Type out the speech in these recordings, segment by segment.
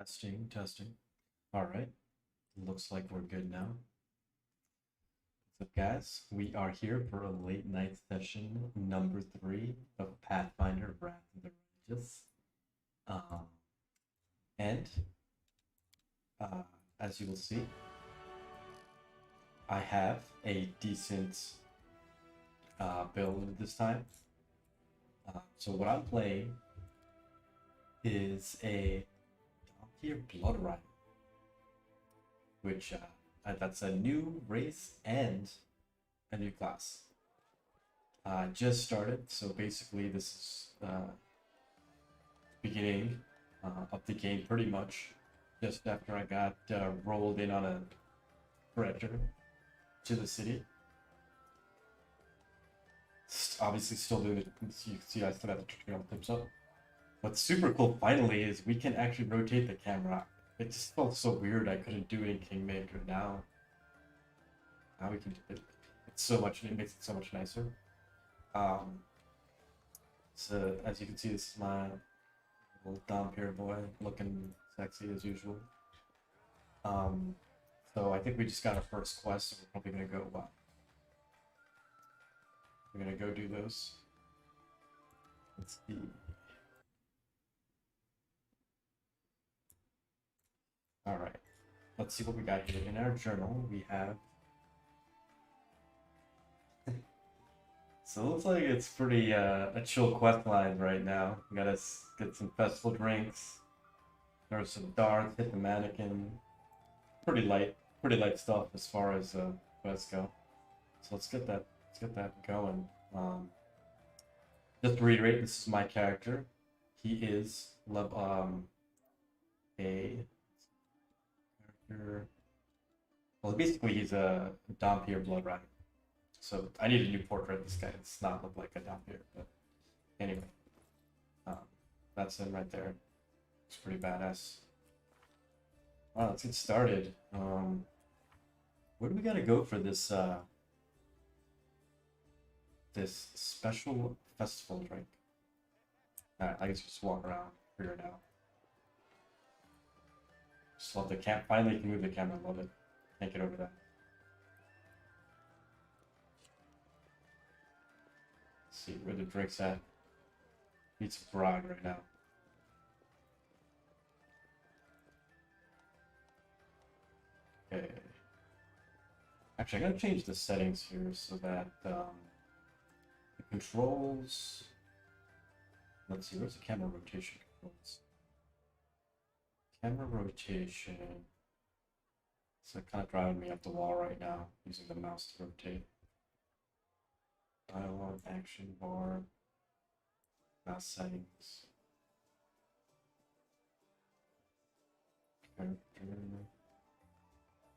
Testing, testing. All right. Looks like we're good now. What's up, guys? We are here for a late night session number 3 of Pathfinder Wrath of the Righteous. Um, and uh, as you will see, I have a decent build this time. So what I'm playing is a Donkey Blood Rider, which that's a new race and a new class. Just started, so basically this is beginning of the game pretty much. Just after I got rolled in on a treasure to the city. Obviously still doing it, you can see I still got the tutorial clips up. What's super cool finally is we can actually rotate the camera. It just felt so weird I couldn't do it in Kingmaker. Now we can do it. It's so much, it makes it so much nicer. So as you can see, this is my little Dompier boy, looking sexy as usual. So I think we just got our first quest, so we're probably gonna go. We're gonna go do those. Let's see. All right. Let's see what we got here. In our journal, we have. So it looks like it's pretty a chill quest line right now. We gotta get some festival drinks. There's some darts, hit the mannequin. Pretty light stuff as far as quests go. So let's get that going. Just to reiterate, this is my character. He is a character. Well, basically he's a Dompier Blood Rider. So I need a new portrait of this guy. It's not look like a Dompier, but anyway, that's him right there. It's pretty badass. Wow, let's get started. Where do we gotta go for this this special festival drink? Alright, I guess just walk around, figure it out. Just love the camp. Finally, can move the camera. Love it. Can't get over that. Let's see where the drink's at. Need some grog right now. Okay. Actually, I gotta change the settings here so that the controls. Let's see, where's the camera rotation controls? Camera rotation. It's kind of driving me up the wall right now, using the mouse to rotate. Dialogue, action bar, mouse settings. Character.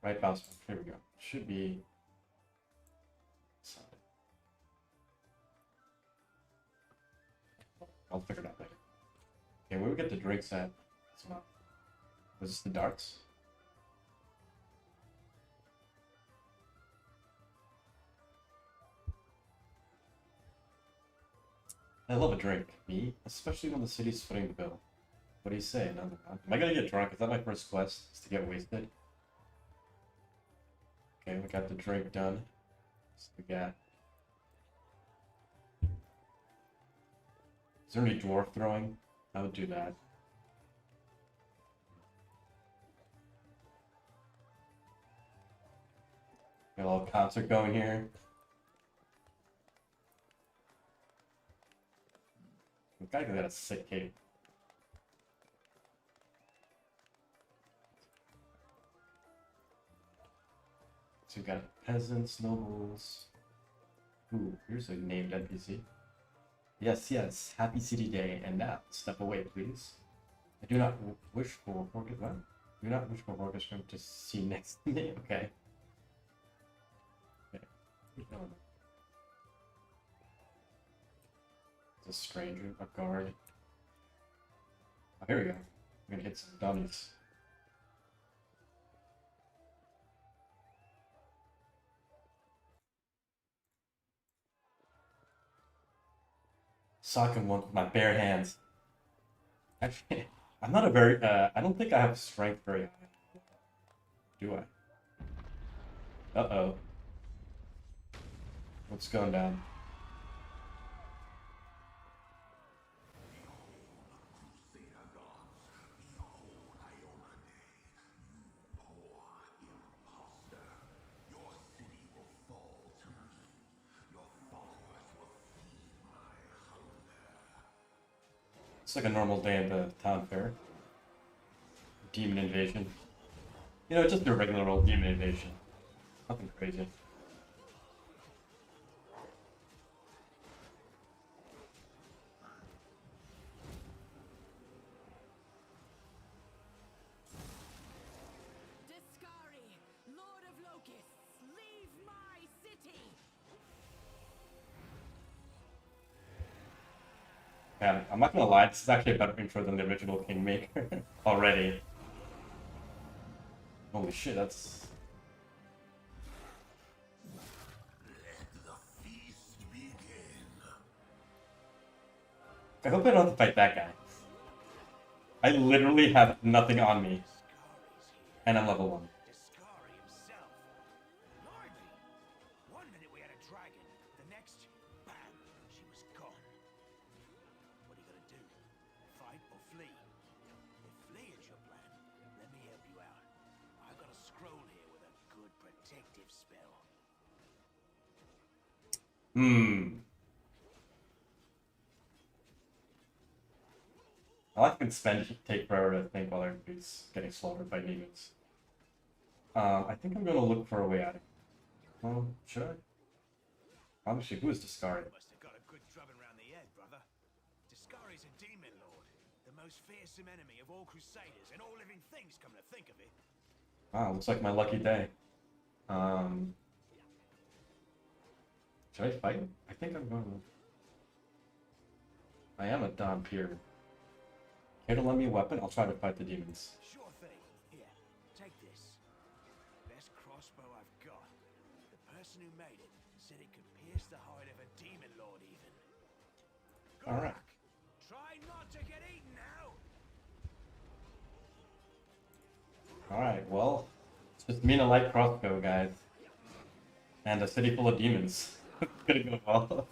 Right mouse. Here we go. Should be. I'll figure it out later. Okay, where we get the drinks at? Was this the darts? I love a drink, me, especially when the city's footing the bill. What do you say? No, am I gonna get drunk? Is that my first quest? Is to get wasted? Okay, we got the drink done. So we got. Is there any dwarf throwing? I would do that. Got a little concert going here. The guy got a sick cape. So we got peasants, nobles. Ooh, here's a named NPC. Yes, yes, happy city day, and now, step away, please. I do not wish for orchestra. Do not wish for orchestra to see next to me. Okay. Okay. It's a stranger, a guard. Oh, here we go. I'm gonna hit some dummies. Sock him one with my bare hands. Actually, I'm not a very, I don't think I have strength very high. Do I? Uh-oh. What's going down? It's like a normal day at the town fair. Demon invasion. You know, just a regular old demon invasion. Nothing crazy. Discari, Lord of Locusts, leave my city! Man, I'm not gonna lie, this is actually a better intro than the original Kingmaker already. Holy shit, that's... Let the feast begin. I hope I don't have to fight that guy. I literally have nothing on me, and I'm level 1. Discari himself. Blimey. One minute we had a dragon, the next, bam, she was gone. What are you gonna do? Fight or flee? If flee is your plan, let me help you out. I've got a scroll here with a good protective spell. I like to spend take forever to think while everybody's getting slaughtered by demons. I think I'm gonna look for a way out of here. Well, should I? Obviously, who is Discari? Must have got a good drubbing around the head, brother. Discari's a demon lord, the most fearsome enemy of all crusaders and all living things, come to think of it. Wow, looks like my lucky day. Should I fight him? I think I'm going to... I am a Dhampir. Care to lend me a weapon? I'll try to fight the demons. Sure thing. Here, take this. Best crossbow I've got. The person who made it said it could pierce the hide of a demon lord even. Good All right. luck. Try not to get eaten now. Alright, well, it's just me and a light crossbow, guys. And a city full of demons. It's gonna go well.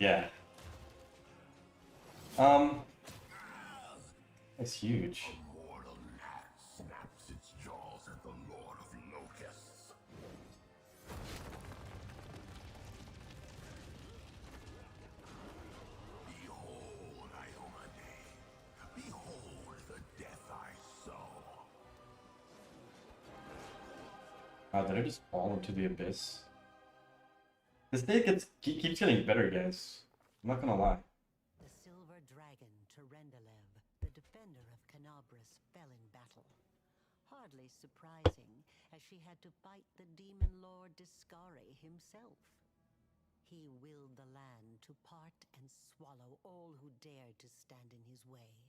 Yeah. It's huge. Mortal gnat snaps its jaws at the Lord of Locusts. Behold, Iomade. Behold the death I saw. Did I just fall into the abyss? This day keeps getting better, guys. I'm not gonna lie. The silver dragon Terendelev, the defender of Canabras, fell in battle. Hardly surprising, as she had to fight the demon lord Discari himself. He willed the land to part and swallow all who dared to stand in his way.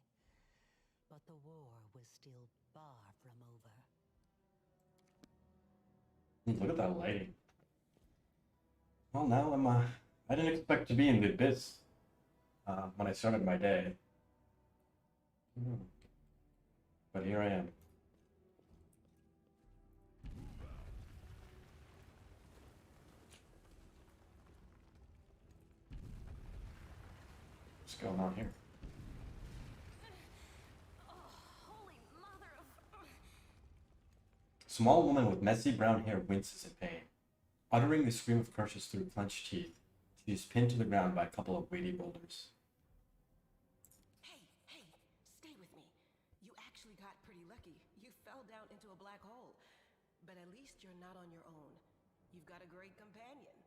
But the war was still far from over. Look at that lighting. Well, now I didn't expect to be in the abyss when I started my day. But here I am. What's going on here? Holy mother of... Small woman with messy brown hair winces in pain. Uttering the scream of curses through clenched teeth, she is pinned to the ground by a couple of weighty boulders. Hey, stay with me. You actually got pretty lucky. You fell down into a black hole. But at least you're not on your own. You've got a great companion.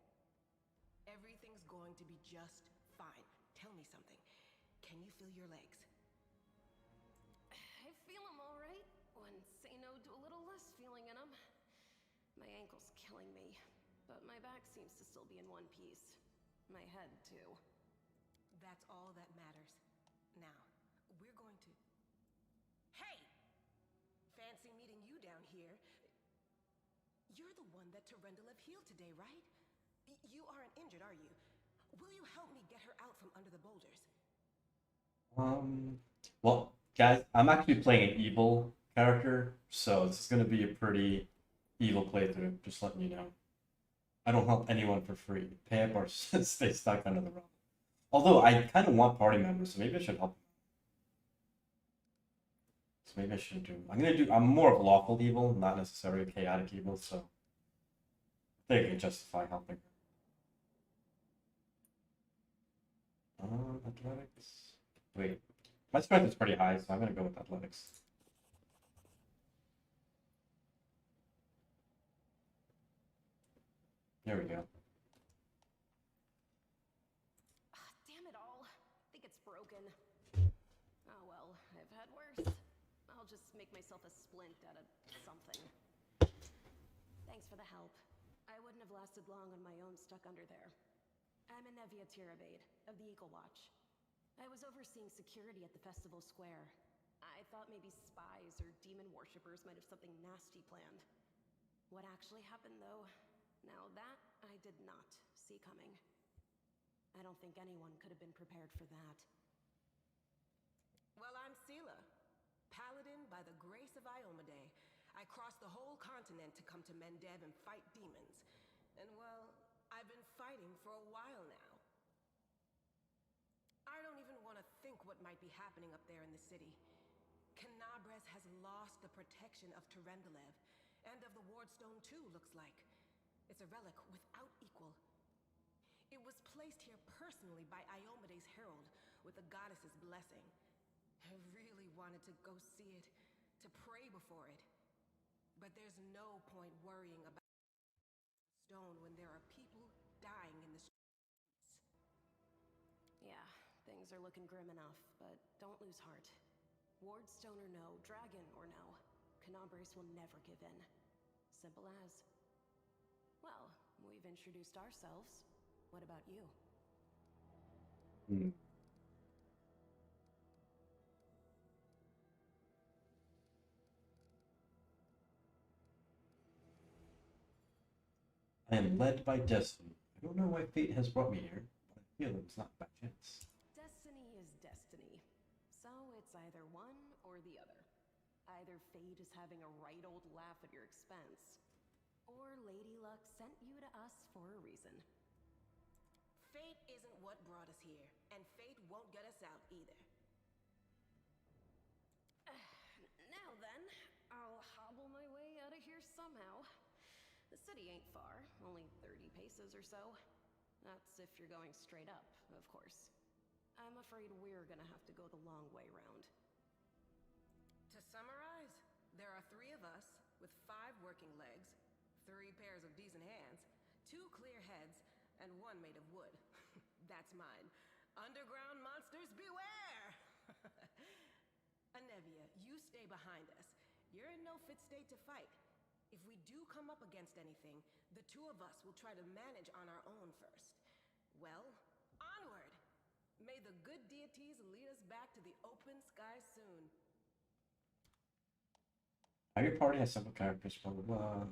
Everything's going to be just fine. Tell me something. Can you feel your legs? I feel them all right. When say no to a little less feeling in them. My ankle's killing me, but my back seems to still be in one piece. My head, too. That's all that matters. Now, we're going to... Hey! Fancy meeting you down here. You're the one that Terendelev healed today, right? You aren't injured, are you? Will you help me get her out from under the boulders? Well, guys, I'm actually playing an evil character, so this is gonna be a pretty evil playthrough. Just letting you know. I don't help anyone for free. Pay up or stay stuck under the rock. Although I kind of want party members, so maybe I should help. So maybe I should do. I'm more of lawful evil, not necessarily chaotic evil. So I think I can justify helping. Athletics. Wait, my strength is pretty high, so I'm gonna go with athletics. There we go. Ah, damn it all. I think it's broken. Oh well, I've had worse. I'll just make myself a splint out of something. Thanks for the help. I wouldn't have lasted long on my own stuck under there. I'm Anevia Tirabade, of the Eagle Watch. I was overseeing security at the festival square. I thought maybe spies or demon worshippers might have something nasty planned. What actually happened, though, now that I did not see coming. I don't think anyone could have been prepared for that. Well, I'm Sela, paladin by the grace of Iomade. I crossed the whole continent to come to Mendev and fight demons. And well, I've been fighting for a while now. I don't even want to think what might be happening up there in the city. Canabres has lost the protection of Terendelev, and of the Wardstone too, looks like. It's a relic without equal. It was placed here personally by Iomede's herald, with the goddess's blessing. I really wanted to go see it, to pray before it. But there's no point worrying about stone when there are people dying in the streets. Yeah, things are looking grim enough, but don't lose heart. Wardstone or no, dragon or no, Canabres will never give in. Simple as. Well, we've introduced ourselves. What about you? I am led by destiny. I don't know why fate has brought me here, but I feel it's not by chance. Destiny is destiny. So it's either one or the other. Either fate is having a right old laugh at your expense, or Lady Luck sent you to us for a reason. Fate isn't what brought us here, and fate won't get us out either. Now then, I'll hobble my way out of here somehow. The city ain't far, only 30 paces or so. That's if you're going straight up, of course. I'm afraid we're gonna have to go the long way round. To summarize, there are 3 of us, with 5 working legs, 3 pairs of decent hands, 2 clear heads, and 1 made of wood. That's mine. Underground monsters beware! Anevia, you stay behind us. You're in no fit state to fight. If we do come up against anything, the 2 of us will try to manage on our own first. Well, onward! May the good deities lead us back to the open sky soon. Your party has several characters, blah blah blah.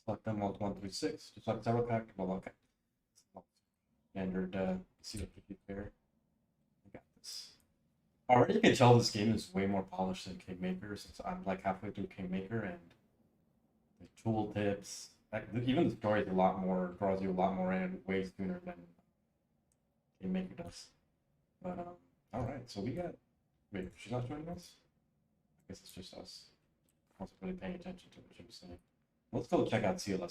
Select them all 1 through 6. Just select several characters, blah blah. Okay. Standard CWP pair. I got this. Already you can tell this game is way more polished than Kingmaker, since I'm like halfway through Kingmaker, and the tool tips, even the story is a lot more, draws you a lot more in way sooner than Kingmaker does. But alright, so we got, wait, she's not joining us? I guess it's just us. I wasn't really paying attention to what she was saying. Let's go check out Sela.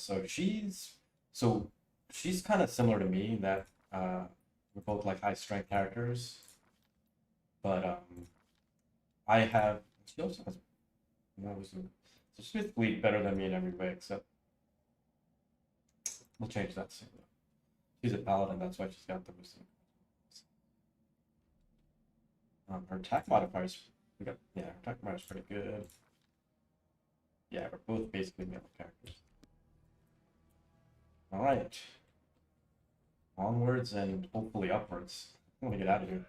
She's kind of similar to me in that we're both like high strength characters, but I have, she also has more wisdom. So she's basically better than me in every way, except we'll change that soon. She's a paladin, that's why she's got the wisdom. Her attack modifiers, her attack modifiers pretty good. Yeah, we're both basically melee characters. All right. Onwards and hopefully upwards. I want to get out of here.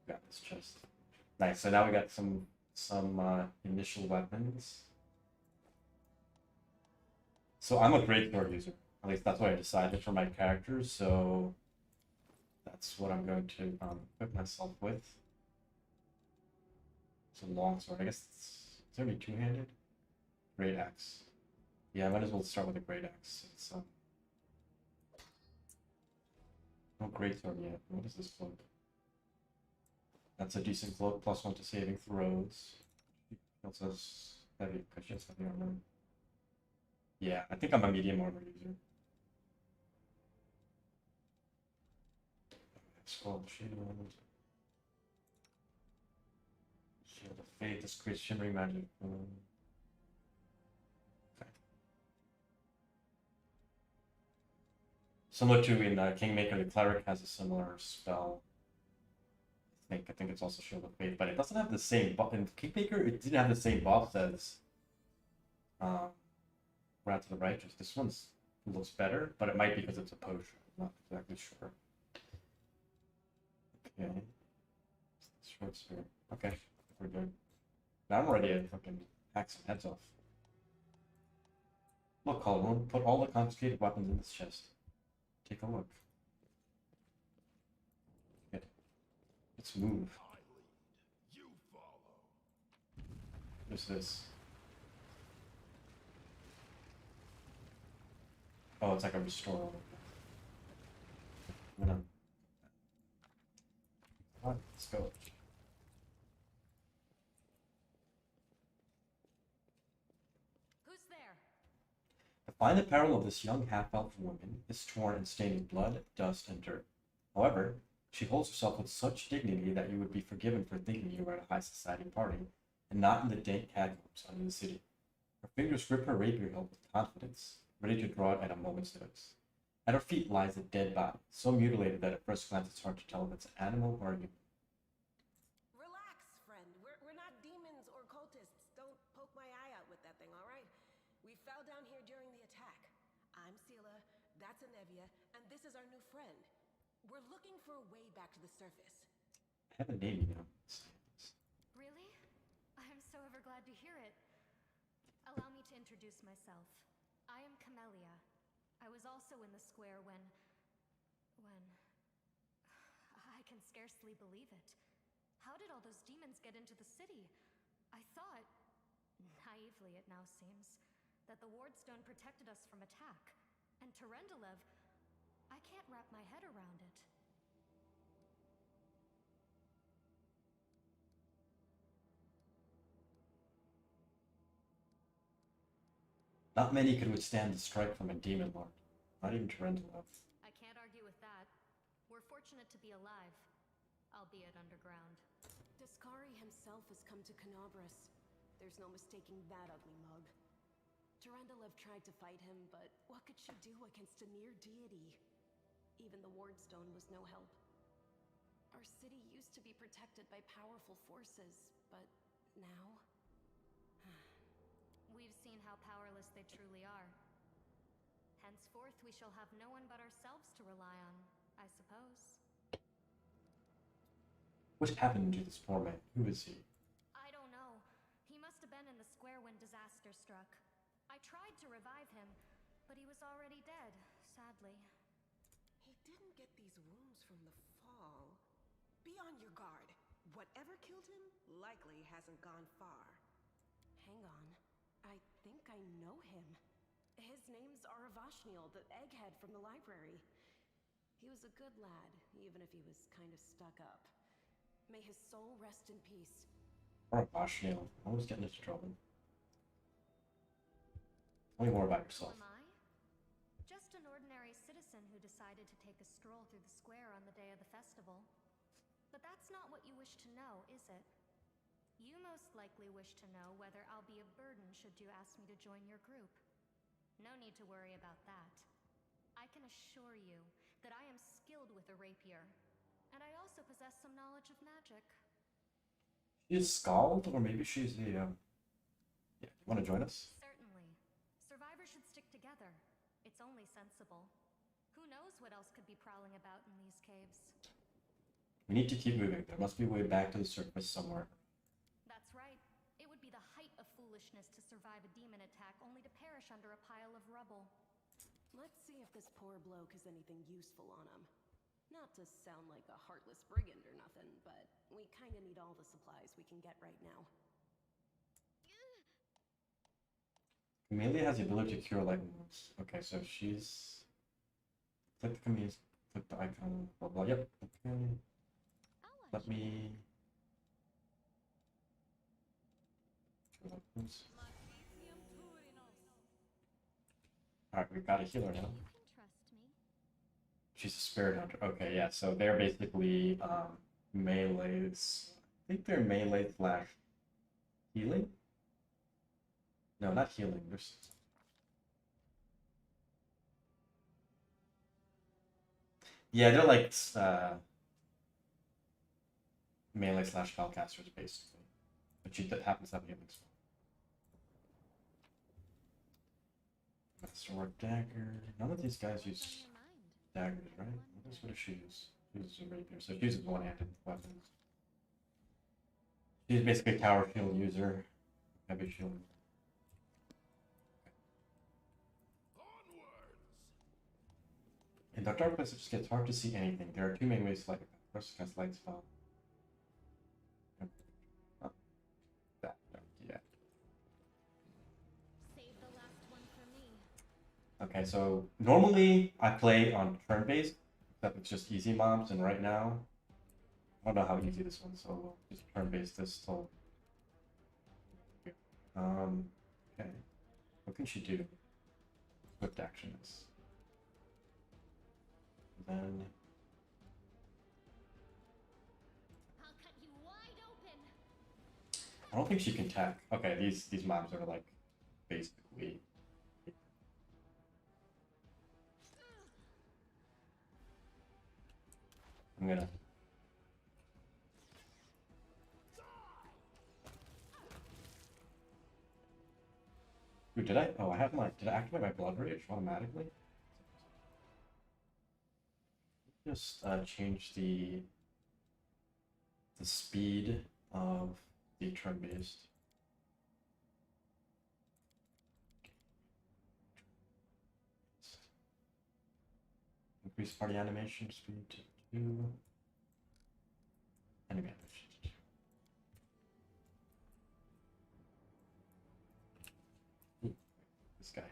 Got this chest. Nice. So now we got some initial weapons. So I'm a great sword user. At least that's what I decided for my character, so that's what I'm going to equip myself with. It's a long sword. I guess it's only two-handed. Great axe. Yeah, I might as well start with a great axe. It's no great sword yet. What is this cloak? That's a decent cloak, +1 to saving throws. It also has heavy cushions, heavy armor. Yeah, I think I'm a medium armor user. Skull shield. Shield of Fate, discreet shimmering magic. Okay. Similar to in Kingmaker, the cleric has a similar spell. I think it's also Shield of Fate, but it doesn't have the same buff. In Kingmaker, it didn't have the same buff as Wrath of the Righteous. This one's looks better, but it might be because it's a potion. I'm not exactly sure. Okay. Short sword. Okay, we're good. Now I'm ready to fucking hack some heads off. Look, Colin, put all the confiscated weapons in this chest. Take a look. Okay. Let's move. What's this? Oh, it's like a restore. I'm gonna... Alright, let's go. Who's there? The fine apparel of this young half-elf woman is torn and stained with blood, dust, and dirt. However, she holds herself with such dignity that you would be forgiven for thinking you were at a high society party, and not in the dank catacombs under the city. Her fingers grip her rapier hilt with confidence, ready to draw it at a moment's notice. At her feet lies a dead body, so mutilated that at first glance it's hard to tell if it's an animal or a human. Relax, friend. We're not demons or cultists. Don't poke my eye out with that thing, all right? We fell down here during the attack. I'm Sela, that's Anevia, and this is our new friend. We're looking for a way back to the surface. I have a name, you know. Really? I'm so ever glad to hear it. Allow me to introduce myself. I am Camellia. I was also in the square when... I can scarcely believe it. How did all those demons get into the city? I thought, naively it now seems, that the Wardstone protected us from attack. And Terendelev, I can't wrap my head around it. Not many could withstand the strike from a demon lord. Not even Terendelev. I can't argue with that. We're fortunate to be alive, albeit underground. Discari himself has come to Canobras. There's no mistaking that ugly mug. Terendelev tried to fight him, but what could she do against a near deity? Even the Wardstone was no help. Our city used to be protected by powerful forces, but now... We've seen how powerless they truly are. Henceforth, we shall have no one but ourselves to rely on, I suppose. What happened to this poor man? Who is he? I don't know. He must have been in the square when disaster struck. I tried to revive him, but he was already dead, sadly. He didn't get these wounds from the fall. Be on your guard. Whatever killed him likely hasn't gone far. Hang on. I think I know him. His name's Aravashniel, the egghead from the library. He was a good lad, even if he was kind of stuck up. May his soul rest in peace. Aravashniel. Always getting into trouble. Tell me more about Who yourself. am I? Just an ordinary citizen who decided to take a stroll through the square on the day of the festival. But that's not what you wish to know, is it? You most likely wish to know whether I'll be a burden should you ask me to join your group. No need to worry about that. I can assure you that I am skilled with a rapier, and I also possess some knowledge of magic. She's Scald, or maybe she's the, Yeah, you want to join us? Certainly. Survivors should stick together. It's only sensible. Who knows what else could be prowling about in these caves? We need to keep moving. There must be a way back to the surface somewhere. That's right. It would be the height of foolishness to survive a demon attack only to perish under a pile of rubble. Let's see if this poor bloke has anything useful on him. Not to sound like a heartless brigand or nothing, but we kinda need all the supplies we can get right now. Camellia has the ability to cure lightning wounds. Okay, so she's click the Camellia, click the icon, blah blah. Yep. Okay. Let me. Alright, we got a healer now. You can trust me. She's a spirit hunter. Okay, yeah, so they're basically melees. I think they're melee slash healing? No, not healing. There's yeah, they're like melee slash spellcasters basically. But she happens to have healing spell. Sword, dagger. None of these guys use daggers, right? What does she use? She uses a rapier, so she uses one-handed weapons. She's basically a tower shield user. Heavy shield. In the dark place, it just gets hard to see anything. There are two main ways to light. First, cast light spell. Oh. That, no, yeah. Save the last one for me. Okay, so normally I play on turn-based, except it's just easy mobs, and right now, I don't know how easy this one's, so we'll just turn-based this till. Okay. What can she do? Swift action is. Then. I'll cut you wide open. I don't think she can attack. Okay, these mobs are like basically. I'm gonna. Ooh, did I? Oh, I have my. Did I activate my blood rage automatically? Just change the speed of the turn-based. Increase party animation speed to 2. Enemy animation to 2. Ooh, this guy.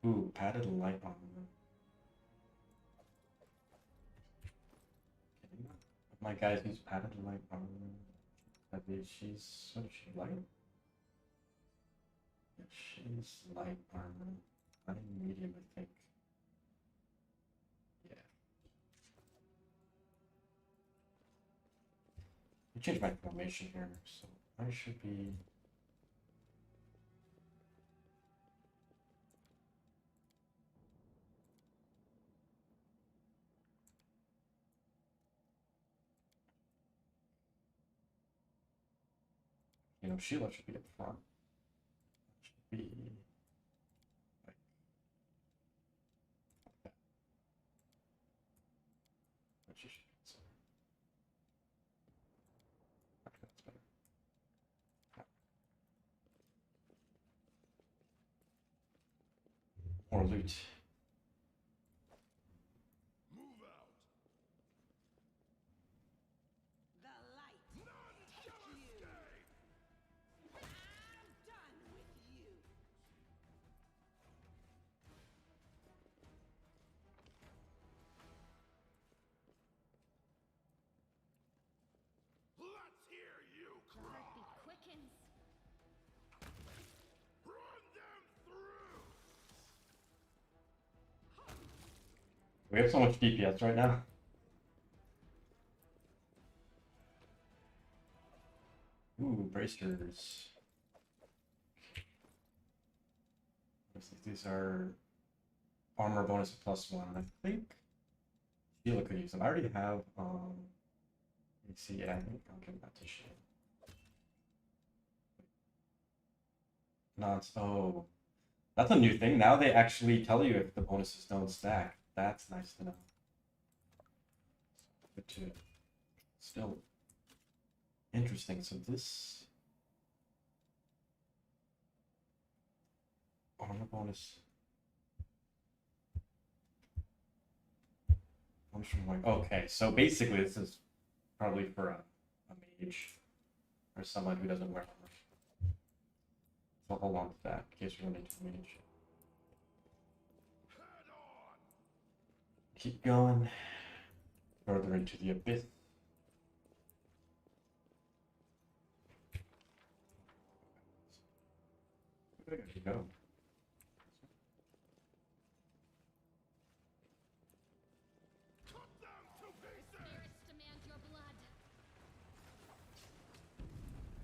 Ooh, padded light armor. Okay. My guys use padded light armor. I believe she's. What is she, light? Yeah, she's light armor. I'm medium, I think. Yeah. I changed my formation here, so I should be. You know, Sheila should be up front. Should be like that. But she should be somewhere. Okay, that's better. Yeah. Or loot. Move out. The light take you. I'm done with you. Let's hear you The cry. heartbeat quickens. Run them through. We have so much DPS right now. Ooh, bracers. These are armor bonus +1. I think Sheila could use them. I already have AC. Yeah, I think I'll give that to Sheila. Oh, that's a new thing. Now they actually tell you if the bonuses don't stack. That's nice to know. Good to still interesting. So this Armor bonus. Bonus from like, okay, so basically this is probably for a mage or someone who doesn't wear armor. So I'll hold on to that in case we run into a mage. Keep going further into the abyss. Where did I go? Spirits demand your blood.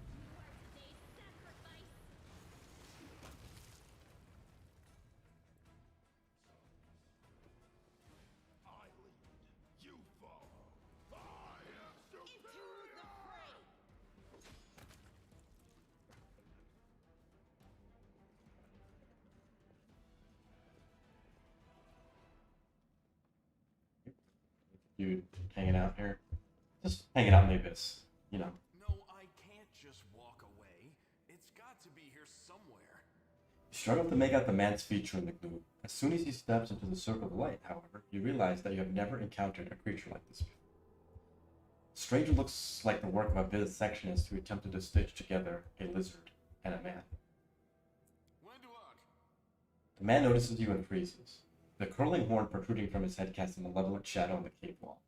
You are today's sacrifice. I lead, you follow. I am superior! Dude, hanging out here. Just hanging out in the abyss, you know. No, I can't just walk away. It's got to be here somewhere. You struggle to make out the man's feature in the gloom. As soon as he steps into the circle of light, however, you realize that you have never encountered a creature like this before. The stranger looks like the work of a vivisectionist who attempted to stitch together a lizard and a man. The man notices you and freezes. The curling horn protruding from his head casts a malevolent shadow on the cave wall.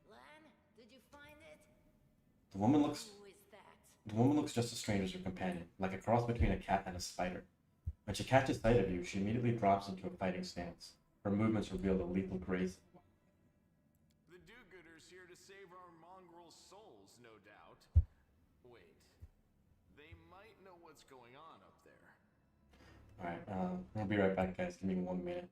Lan, did you find it? The woman looks Who is that? The woman looks just as strange as her companion, like a cross between a cat and a spider. When she catches sight of you, she immediately drops into a fighting stance. Her movements reveal the lethal grace. The do-gooders here to save our mongrel souls, no doubt. Wait, they might know what's going on up there. Alright, I'll be right back, guys. Give me 1 minute.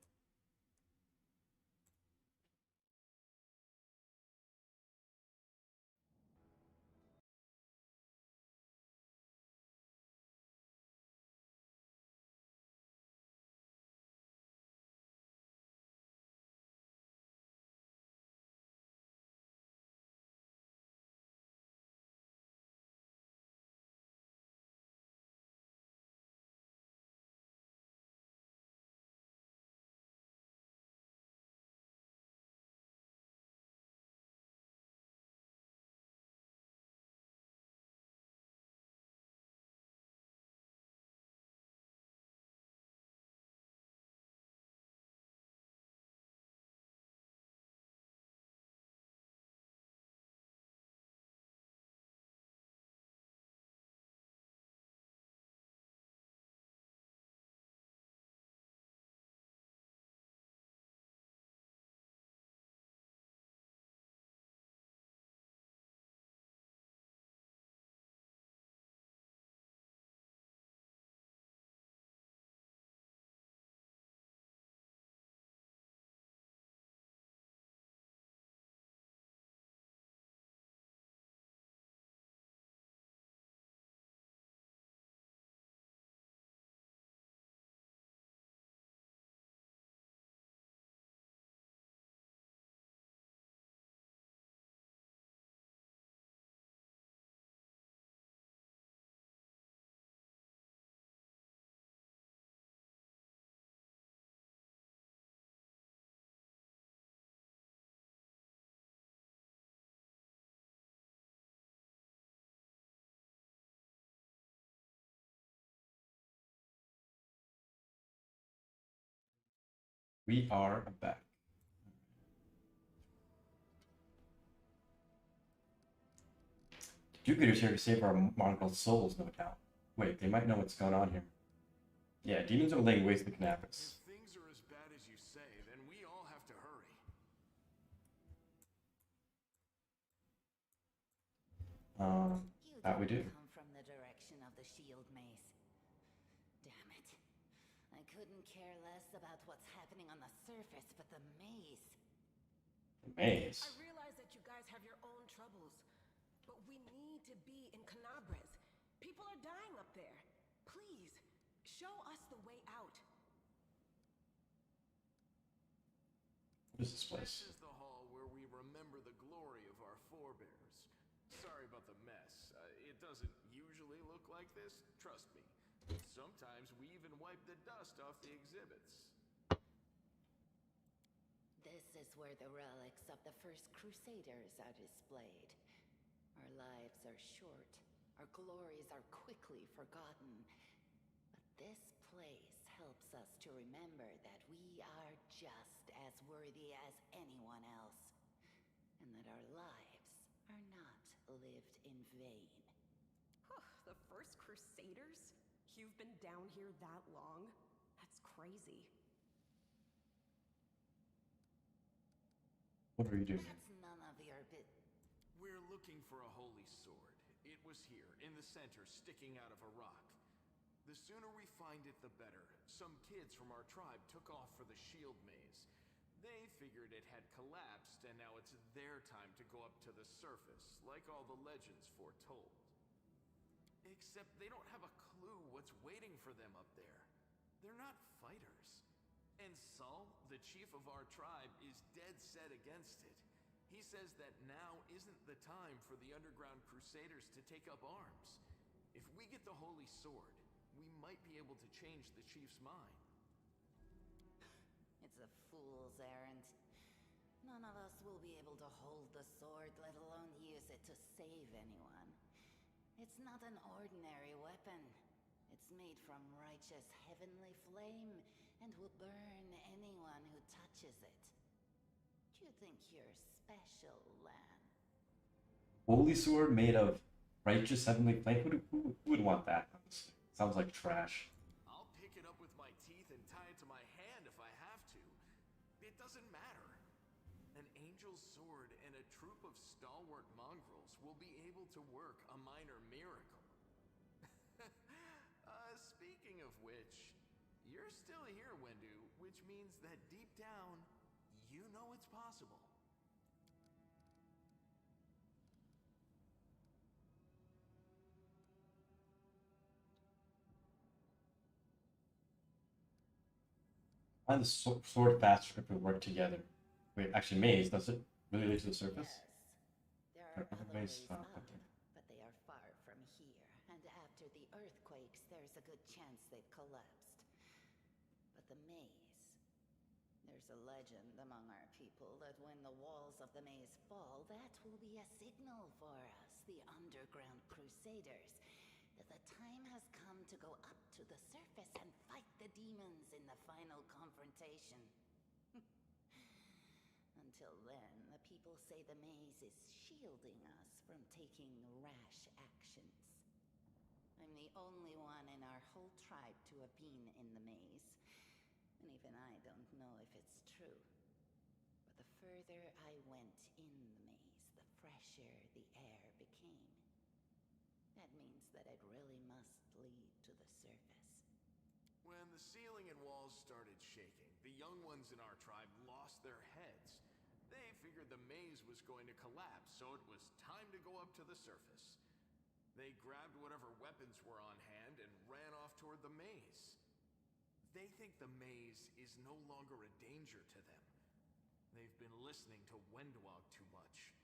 We are back. Do-gooders here to save our mongrel souls, no doubt. Wait, they might know what's going on here. Yeah, demons are laying waste to Canaris. If things are as bad as you say, then we all have to hurry. That we do. Come from the direction of the shield maze. Damn it. I couldn't care less about what's happening on the surface, but the maze. The maze. I realize that you guys have your own troubles, but we need to be in Canabres. People are dying up there. Please, show us the way out. What is this place? This is the hall where we remember the glory of our forebears. Sorry about the mess. It doesn't usually usually look like this, trust me. Sometimes we even wipe the dust off the exhibits. This is where the relics of the first Crusaders are displayed. Our lives are short, our glories are quickly forgotten. But this place helps us to remember that we are just as worthy as anyone else, and that our lives are not lived in vain. The first Crusaders? You've been down here that long? That's crazy. What are you doing? That's none of your bit. We're looking for a holy sword. It was here, in the center, sticking out of a rock. The sooner we find it, the better. Some kids from our tribe took off for the shield maze. They figured it had collapsed, and now it's their time to go up to the surface, like all the legends foretold. Except they don't have a clue what's waiting for them up there. They're not fighters. And Saul, the chief of our tribe, is dead set against it. He says that now isn't the time for the underground crusaders to take up arms. If we get the holy sword, we might be able to change the chief's mind. It's a fool's errand. None of us will be able to hold the sword, let alone use it to save anyone. It's not an ordinary weapon. It's made from righteous heavenly flame and will burn anyone who touches it. Do you think you're special, Lan? Holy sword made of righteous heavenly flame? Who would want that? Honestly? Sounds like trash. I'll pick it up with my teeth and tie it to my hand if I have to. It doesn't matter. An angel's sword and a troop of stalwart mongrels will be able to work a minor miracle. Speaking of which, you're still here, Wendu, which means that deep down, you know it's possible. Find the sword faster if we work together. Wait, actually, maze, does it really lead to the surface? Yes. There are other Maze, ways oh, up, okay. but they are far from here. And after the earthquakes, there's a good chance they've collapsed. But the maze... There's a legend among our people that when the walls of the maze fall, that will be a signal for us, the underground crusaders, that the time has come to go up to the surface and fight the demons in the final confrontation. Until then, the people say the maze is shielding us from taking rash actions. I'm the only one in our whole tribe to have been in the maze, and even I don't know if it's true. But the further I went in the maze, the fresher the air became. That means that it really must lead to the surface. When the ceiling and walls started shaking, the young ones in our tribe lost their heads. They figured the maze was going to collapse, so it was time to go up to the surface. They grabbed whatever weapons were on hand and ran off toward the maze. They think the maze is no longer a danger to them. They've been listening to WotR too much.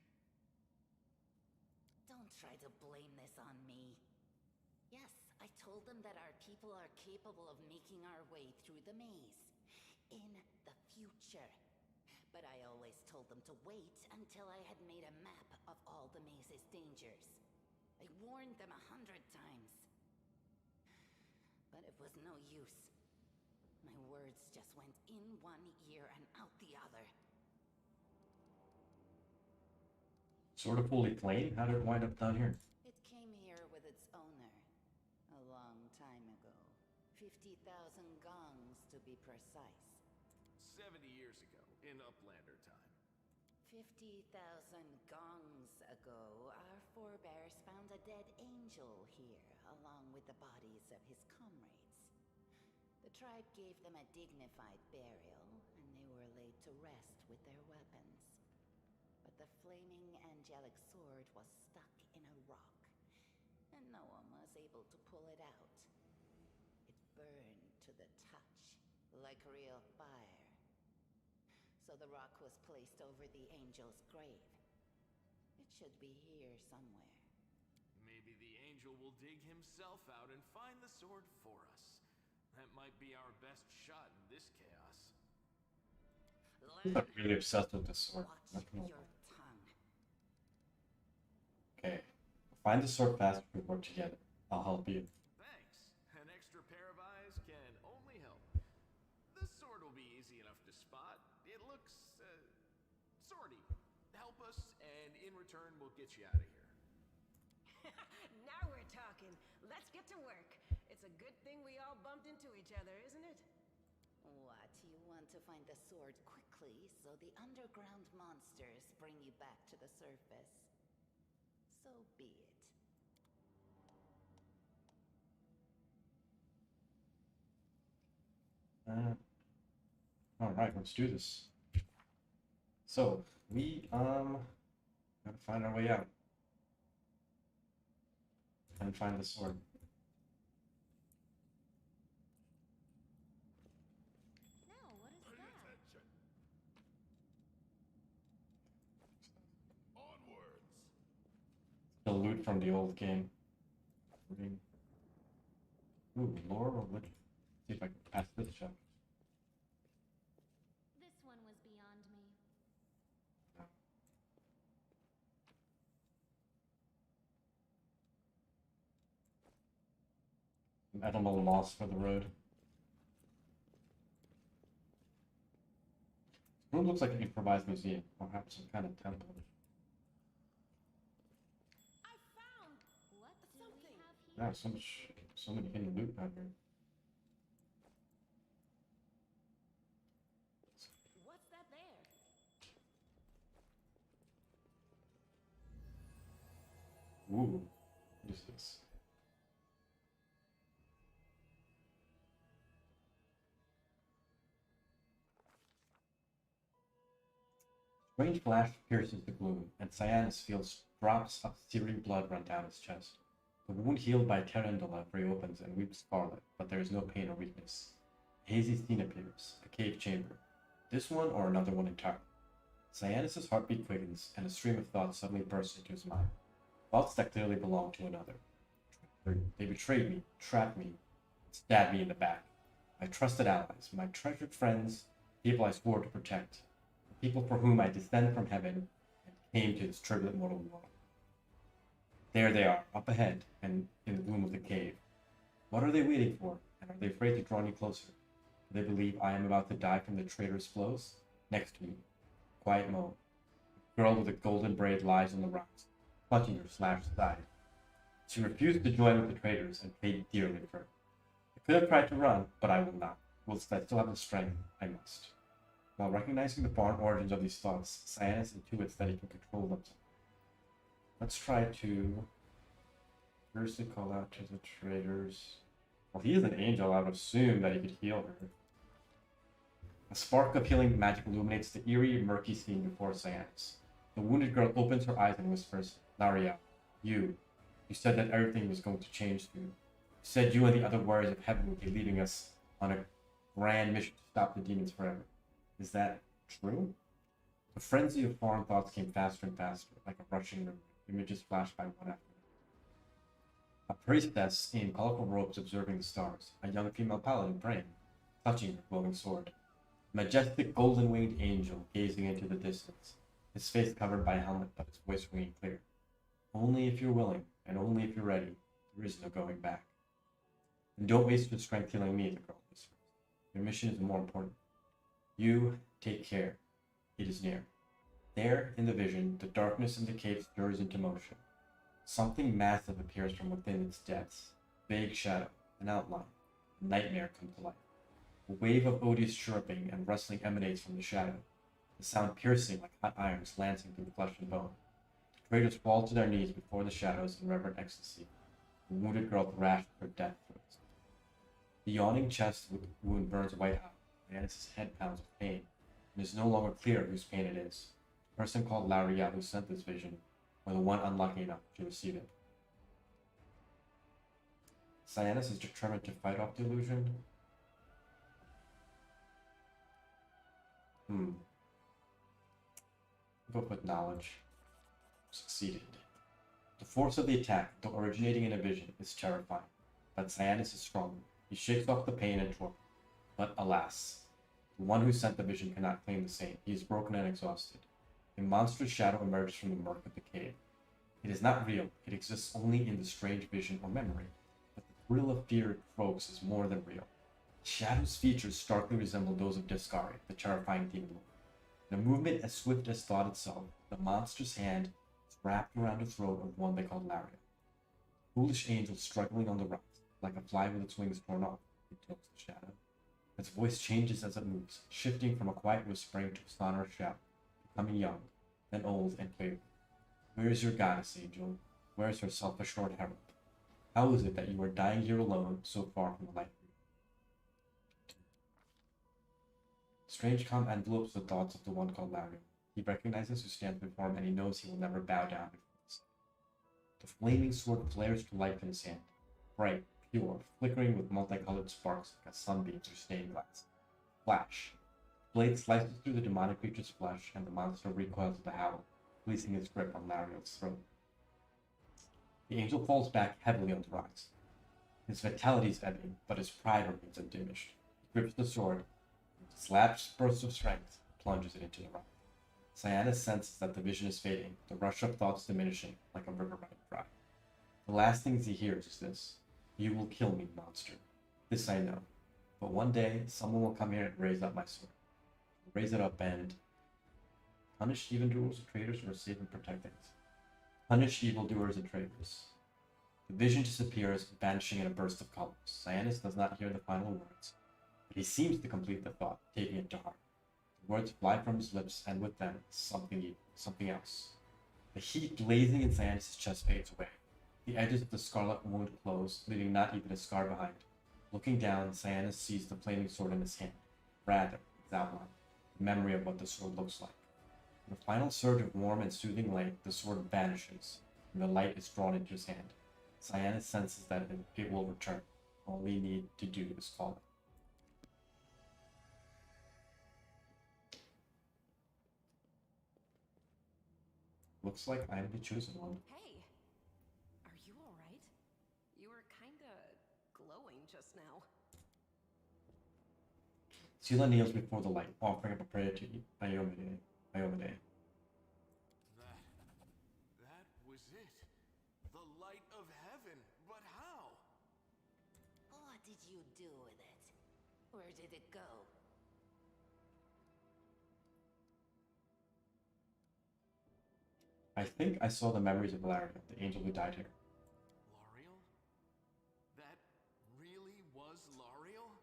Don't try to blame this on me. Yes, I told them that our people are capable of making our way through the maze. In the future. But I always told them to wait until I had made a map of all the maze's dangers. I warned them 100 times. But it was no use. My words just went in one ear and out the other. Sort of fully plain? How did it wind up down here? It came here with its owner. A long time ago. 50,000 gongs to be precise. 70 years ago, in Uplander time. 50,000 gongs ago, our forebears found a dead angel here, along with the bodies of his comrades. The tribe gave them a dignified burial, and they were laid to rest with their weapons. But the flaming angelic sword was stuck in a rock, and no one was able to pull it out. It burned to the touch, like real fire. So the rock was placed over the angel's grave. It should be here somewhere. Maybe the angel angel will dig himself out and find the sword for us. That might be our best shot in this chaos. He's like really obsessed with this sword. Watch your tongue. Okay. Find the sword fast if we work together. I'll help you. Thanks. An extra pair of eyes can only help. The sword will be easy enough to spot. It looks, swordy. Help us, and in return, we'll get you out of here. Now we're talking. Let's get to work. It's a good thing we all bumped into each other, isn't it? What? You want to find the sword quickly so the underground monsters bring you back to the surface? So be it. All right, let's do this. So we gotta find our way out and find the sword. Now, what is that? Onwards. The loot from the old game. Ooh, lore or legend? See if I can pass this check. This one was beyond me. Edible moss for the road. This room looks like an improvised museum, or perhaps some kind of temple. I found What do something. we have here? Yeah, so many hidden loot out here. What's that there? Ooh, what is this? Strange flash pierces the gloom, and Cyanus feels drops of searing blood run down his chest. The wound healed by Terendula reopens and weeps scarlet, but there is no pain or weakness. A hazy scene appears, a cave chamber. This one or another one entirely. Cyanus' heartbeat quickens, and a stream of thoughts suddenly bursts into his mind. Thoughts that clearly belong to another. They betrayed me, trapped me, stabbed me in the back. My trusted allies, my treasured friends, people I swore to protect. People for whom I descend from heaven and came to this turbulent mortal world. There they are, up ahead and in the gloom of the cave. What are they waiting for, and are they afraid to draw any closer? Do they believe I am about to die from the traitor's blows? Next to me, quiet Mo. A girl with a golden braid lies on the rocks, clutching her slashed side. She refused to join with the traitors and paid dearly for it. I could have tried to run, but I will not. Whilst I still have the strength, I must. While recognizing the barn origins of these thoughts, Cyanus intuits that he can control them. Let's try to firstly call out to the traitors. Well, he is an angel, I would assume that he could heal her. A spark of healing magic illuminates the eerie, murky scene before Cyanus. The wounded girl opens her eyes and whispers, Laria, you said that everything was going to change soon. You said you and the other warriors of heaven would be leading us on a grand mission to stop the demons forever. Is that true? A frenzy of foreign thoughts came faster and faster, like a rushing river. Images flashed by one after another. A priestess in colorful robes observing the stars, a young female paladin praying, touching her glowing sword. A majestic golden-winged angel gazing into the distance, his face covered by a helmet but his voice ringing clear. Only if you're willing, and only if you're ready, there is no going back. And don't waste your strength healing me, the girl whispers. Your mission is more important. You take care. It is near. There, in the vision, the darkness in the cave stirs into motion. Something massive appears from within its depths. Vague shadow, an outline, a nightmare come to life. A wave of odious chirping and rustling emanates from the shadow, the sound piercing like hot irons lancing through flesh and bone. The traitors fall to their knees before the shadows in reverent ecstasy. The wounded girl thrashed her death throes. The yawning chest wound burns white hot. Cyanus' head pounds with pain, and it is no longer clear whose pain it is. The person called Laria who sent this vision, or the one unlucky enough to receive it. Cyanus is determined to fight off the illusion. Go with knowledge. Succeeded. The force of the attack, though originating in a vision, is terrifying. But Cyanus is stronger. He shakes off the pain and trouble. But alas, the one who sent the vision cannot claim the same. He is broken and exhausted. A monstrous shadow emerges from the murk of the cave. It is not real. It exists only in the strange vision or memory. But the thrill of fear it provokes is more than real. The shadow's features starkly resemble those of Discari, the terrifying demon lord. In a movement as swift as thought itself, the monster's hand is wrapped around the throat of one they call Larian. Foolish angel struggling on the rise, like a fly with its wings torn off, it tells the shadow. Its voice changes as it moves, shifting from a quiet whispering to a sonorous shout, becoming young, then old and quavering. Where is your goddess, angel? Where is her self-assured herald? How is it that you are dying here alone, so far from the light? Strange calm envelopes the thoughts of the one called Larian. He recognizes who stands before him, and he knows he will never bow down before the sun. The flaming sword flares to life in his hand, bright, pure, flickering with multicolored sparks like a sunbeam through stained glass. Flash! The blade slices through the demonic creature's flesh, and the monster recoils with a howl, releasing its grip on Larian's throat. The angel falls back heavily on the rocks. His vitality is ebbing, but his pride remains undiminished. He grips the sword, and with his last burst of strength, plunges it into the rock. Cyanus senses that the vision is fading, the rush of thoughts diminishing like a river running dry. The last things he hears is this: "You will kill me, monster. This I know. But one day, someone will come here and raise up my sword. Raise it up and punish evildoers and traitors, or save and protect things. Punish evildoers and traitors." The vision disappears, vanishing in a burst of colors. Cyanus does not hear the final words, but he seems to complete the thought, taking it to heart. The words fly from his lips, and with them, something evil, something else. The heat blazing in Cyanus' chest fades away. The edges of the scarlet wound close, leaving not even a scar behind. Looking down, Cyanus sees the flaming sword in his hand. Rather, its outline, the memory of what the sword looks like. In a final surge of warm and soothing light, the sword vanishes, and the light is drawn into his hand. Cyanus senses that it will return. All he needs to do is call it. Looks like I'm the chosen one. Hey, are you alright? You were kinda glowing just now. Sela kneels before the light, offering up a prayer to Iomade. That was it. The light of heaven. But how? What did you do with it? Where did it go? I think I saw the memories of Larian, the angel who died here. Lariel? That really was Lariel?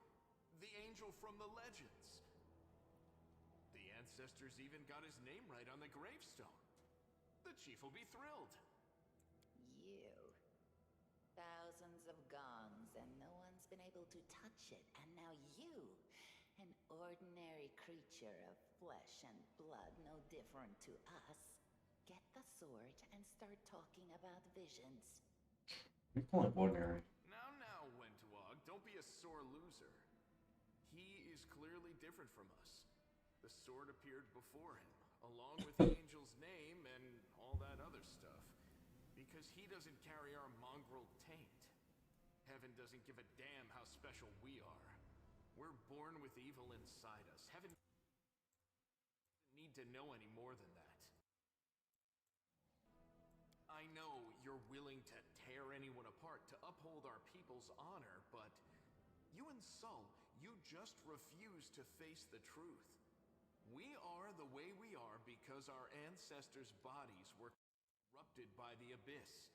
The angel from the legends. The ancestors even got his name right on the gravestone. The chief will be thrilled. You. Thousands of gongs, and no one's been able to touch it. And now you, an ordinary creature of flesh and blood, no different to us, get the sword and start talking about visions. We call it ordinary. Now, Wentwog, don't be a sore loser. He is clearly different from us. The sword appeared before him, along with the angel's name and all that other stuff. Because he doesn't carry our mongrel taint. Heaven doesn't give a damn how special we are. We're born with evil inside us. Heaven doesn't need to know any more than that. I know you're willing to tear anyone apart to uphold our people's honor, but you and Sol, you just refuse to face the truth. We are the way we are because our ancestors' bodies were corrupted by the abyss.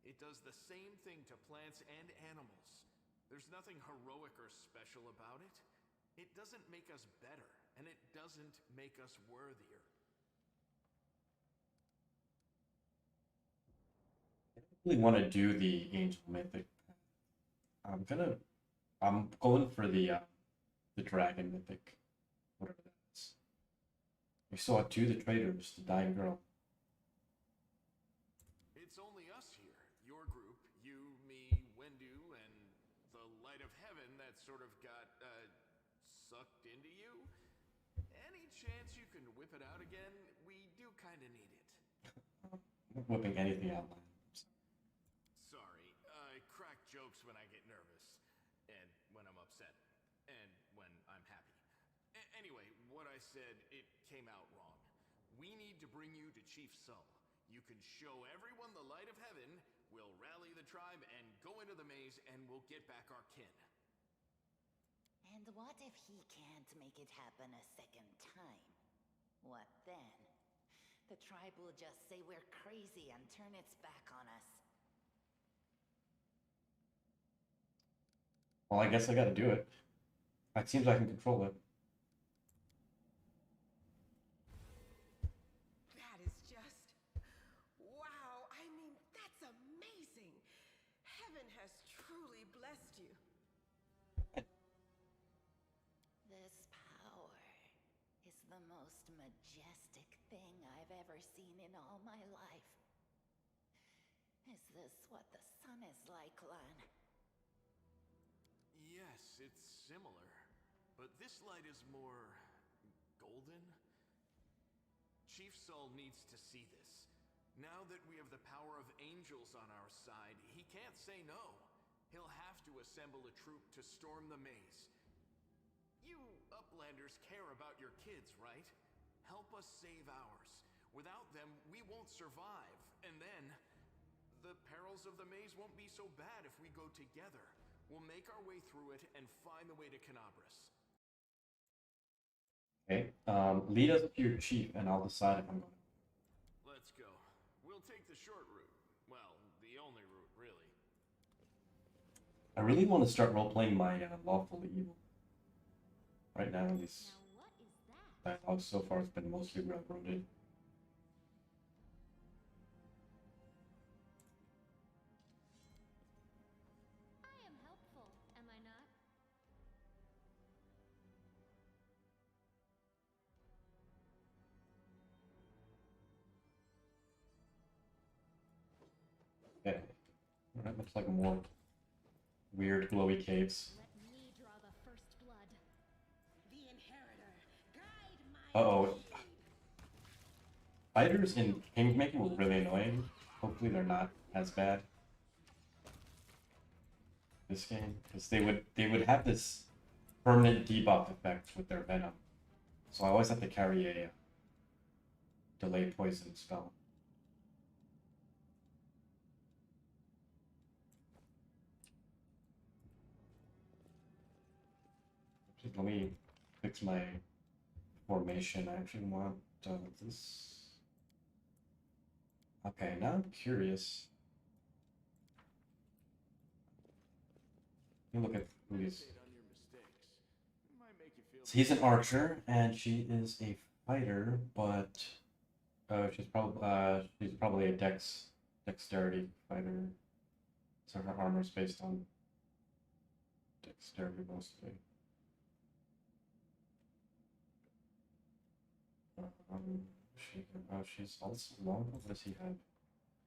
It does the same thing to plants and animals. There's nothing heroic or special about it. It doesn't make us better, and it doesn't make us worthier. I really want to do the angel mythic. I'm going for the dragon mythic, whatever that is. We saw two, the traitors, the dying girl. It's only us here. Your group, you, me, Wendu, and the light of heaven that sort of got, sucked into you. Any chance you can whip it out again? We do kinda need it. I'm whipping anything out. works when I get nervous, and when I'm upset, and when I'm happy. Anyway, what I said, it came out wrong. We need to bring you to Chief Sull. You can show everyone the light of heaven, we'll rally the tribe and go into the maze, and we'll get back our kin. And what if he can't make it happen a second time? What then? The tribe will just say we're crazy and turn its back on us. Well, I guess I gotta do it. It seems I can control it. That is just... wow, I mean, that's amazing. Heaven has truly blessed you. This power is the most majestic thing I've ever seen in all my life. Is this what the sun is like, Lan? Yes, it's similar. But this light is more... golden? Chief Sull needs to see this. Now that we have the power of angels on our side, he can't say no. He'll have to assemble a troop to storm the maze. You Uplanders care about your kids, right? Help us save ours. Without them, we won't survive. And then, the perils of the maze won't be so bad if we go together. We'll make our way through it and find the way to Canabras. Okay. Lead us to your chief, and I'll decide if I'm going. Let's go. We'll take the short route. Well, the only route, really. I really want to start role-playing my lawfully evil. Right now, at least Now what is that? dialogue so far has been mostly railroaded. I am helpful, am I not? Okay. Alright, looks like more weird glowy caves. Let me draw the first blood. The inheritor, guide my Uh-oh. deed. Fighters in Kingmaker were really annoying. Hopefully they're not as bad this game, because they would have this permanent debuff effect with their venom. So I always have to carry a delay poison spell. Just let me fix my formation. I actually want this. Okay, now I'm curious. Let me look at who he's. Meditate on your mistakes. It might make you feel So he's an archer, and she is a fighter, but she's probably a dexterity fighter. So her armor is based on dexterity mostly. She's also long. What does he have?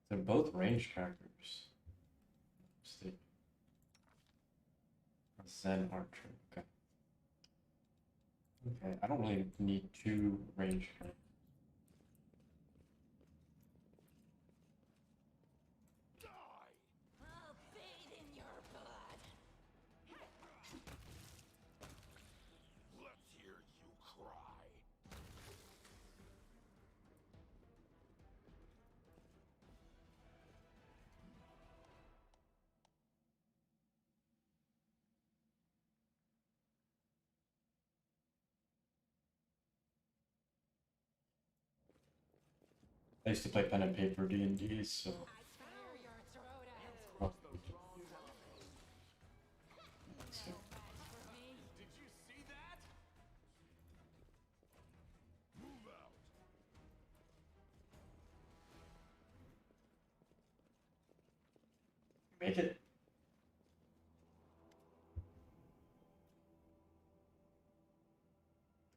They're both ranged characters. Let's see. A Zen archer. Okay. Okay, I don't really need two ranged characters. I'll bathe in your blood. Let's hear you cry. I used to play pen and paper D&D, so I tear your throat out. oh, Did you see that? Move out. make it.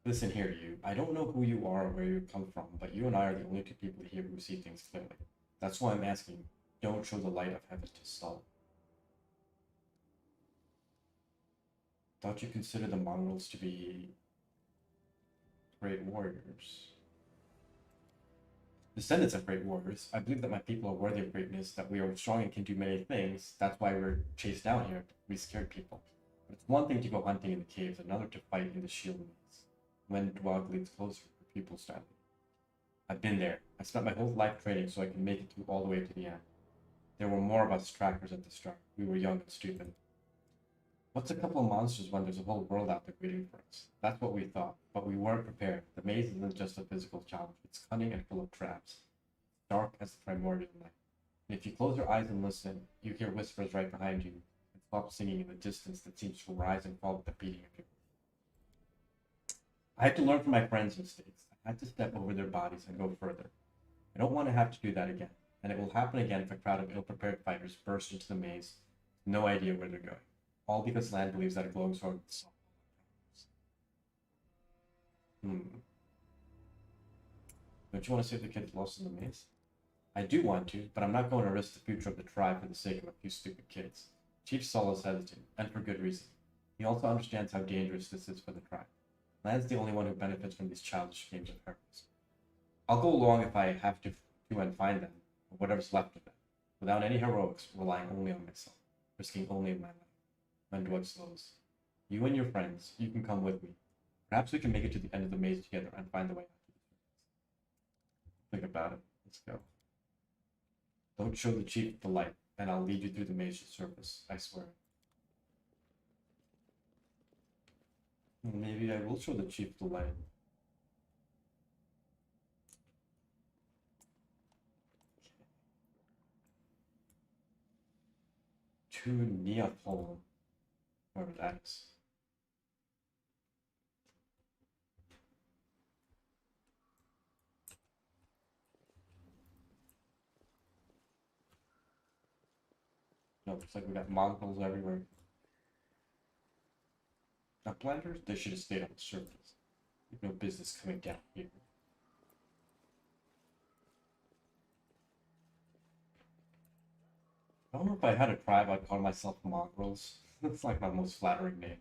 Listen here, you. I don't know who you are or where you come from, but you and I are the only two people here who see things clearly. That's why I'm asking. Don't show the light of heaven to Sull. Thought you considered the mongrels to be great warriors. descendants of great warriors. I believe that my people are worthy of greatness, that we are strong and can do many things. That's why we're chased down here. We scared people. But it's one thing to go hunting in the caves, another to fight in the shield maze. When Dwag leads closer, the people start. I've been there. I spent my whole life training so I can make it through all the way to the end. There were more of us trackers at the start. We were young and stupid. What's a couple of monsters when there's a whole world out there waiting for us? That's what we thought, but we weren't prepared. The maze isn't just a physical challenge. It's cunning and full of traps. Dark as the primordial night. And if you close your eyes and listen, you hear whispers right behind you and stop singing in the distance that seems to rise and fall with the beating of your heart. I had to learn from my friends' mistakes. I had to step over their bodies and go further. I don't want to have to do that again, and it will happen again if a crowd of ill-prepared fighters burst into the maze, with no idea where they're going. All because Lan believes that a glowing sword will solve all our problems. Don't you want to save the kids lost in the maze? I do want to, but I'm not going to risk the future of the tribe for the sake of a few stupid kids. Chief Saul is hesitant, and for good reason. He also understands how dangerous this is for the tribe. Lan's the only one who benefits from these childish games of heroism. I'll go along if I have to and find them, or whatever's left of them, without any heroics, relying only on myself, risking only my life. When Dwag slows. You and your friends, you can come with me. Perhaps we can make it to the end of the maze together and find the way out to the surface. Think about it. Let's go. Don't show the chief the light, and I'll lead you through the maze to the surface. I swear. Maybe I will show the chief the light. To Neathol. Wherever that is. No, looks like we got mongrels everywhere. Uplanders? They should have stayed on the surface. No business coming down here. I don't know if I had a tribe, I'd call myself mongrels. That's like my most flattering name.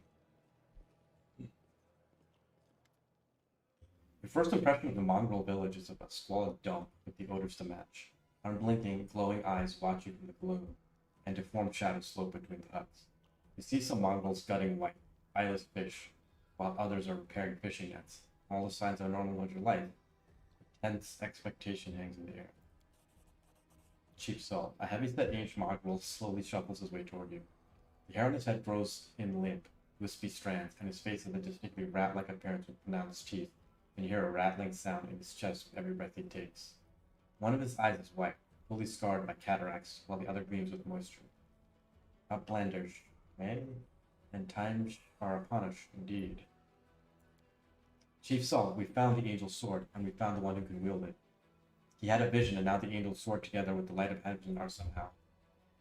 Your first impression of the mongrel village is of a squalid dump with the odors to match. Unblinking, glowing eyes watch you from the gloom, and deformed shadows slope between the huts. You see some mongrels gutting white, eyeless fish, while others are repairing fishing nets. All the signs of normal winter life. A tense expectation hangs in the air. Cheap salt. A heavy-set aged mongrel slowly shuffles his way toward you. The hair on his head grows in limp, wispy strands, and his face is a distinctly rat-like appearance with pronounced teeth, and you hear a rattling sound in his chest with every breath he takes. One of his eyes is white, fully scarred by cataracts, while the other gleams with moisture. Uplanders, eh? And times are upon us, indeed. Chief Saul, we found the angel's sword, and we found the one who can wield it. He had a vision, and now the angel's sword together with the light of heaven are somehow.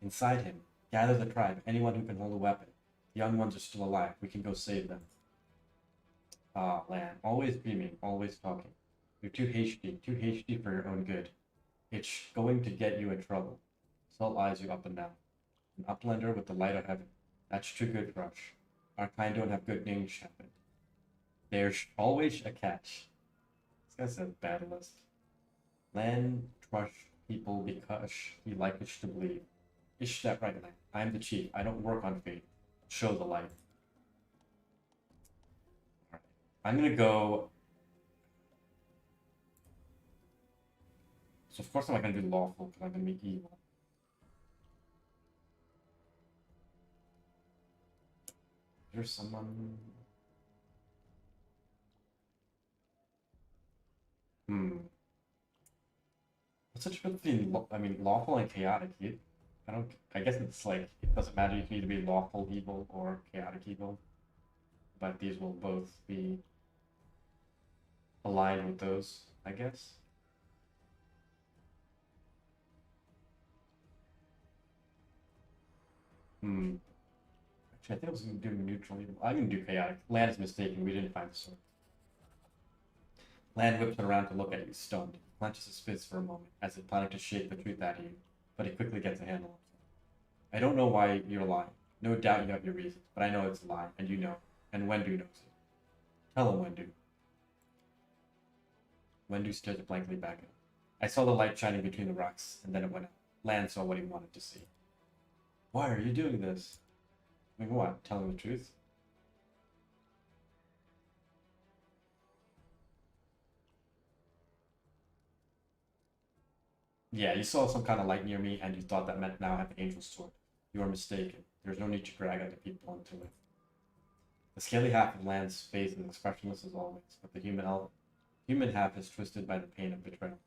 Inside him, gather the tribe, anyone who can hold a weapon. The young ones are still alive. We can go save them. Ah, Lan, always dreaming, always talking. You're too hasty for your own good. It's going to get you in trouble. Saul eyes you up and down. An uplander with the light of heaven. That's too good for us. Our kind don't have good names, Shepherd. There's always a catch. This guy's a bad list. Lan trust people because he likes to believe. Ish that right, Lan. I'm the chief. I don't work on fate. Show the light. Alright. I'm gonna go. So of course I'm not gonna do lawful because I'm gonna be evil. Is there someone? What's the difference between lawful and chaotic evil? I guess it's like it doesn't matter if you need to be lawful evil or chaotic evil, but these will both be aligned with those, I guess. Actually, I think I was going to do neutral evil. I'm going to do chaotic. Lan is mistaken. We didn't find the sword. Lan whips it around to look at you, stunned. He clenches his fist for a moment, as if planning to shake the truth at you, but he quickly gets a handle on it. I don't know why you're lying. No doubt you have your reasons, but I know it's a lie, and you know. And Wendu knows it. Tell him, Wendu. Wendu stares blankly back at him. I saw the light shining between the rocks, and then it went out. Lan saw what he wanted to see. Why are you doing this? I mean, what? Telling the truth? Yeah, you saw some kind of light near me, and you thought that meant now I have an angel's sword. You are mistaken. There's no need to drag other people into it. The scaly half of Lan's face is expressionless as always, but the human half is twisted by the pain of betrayal.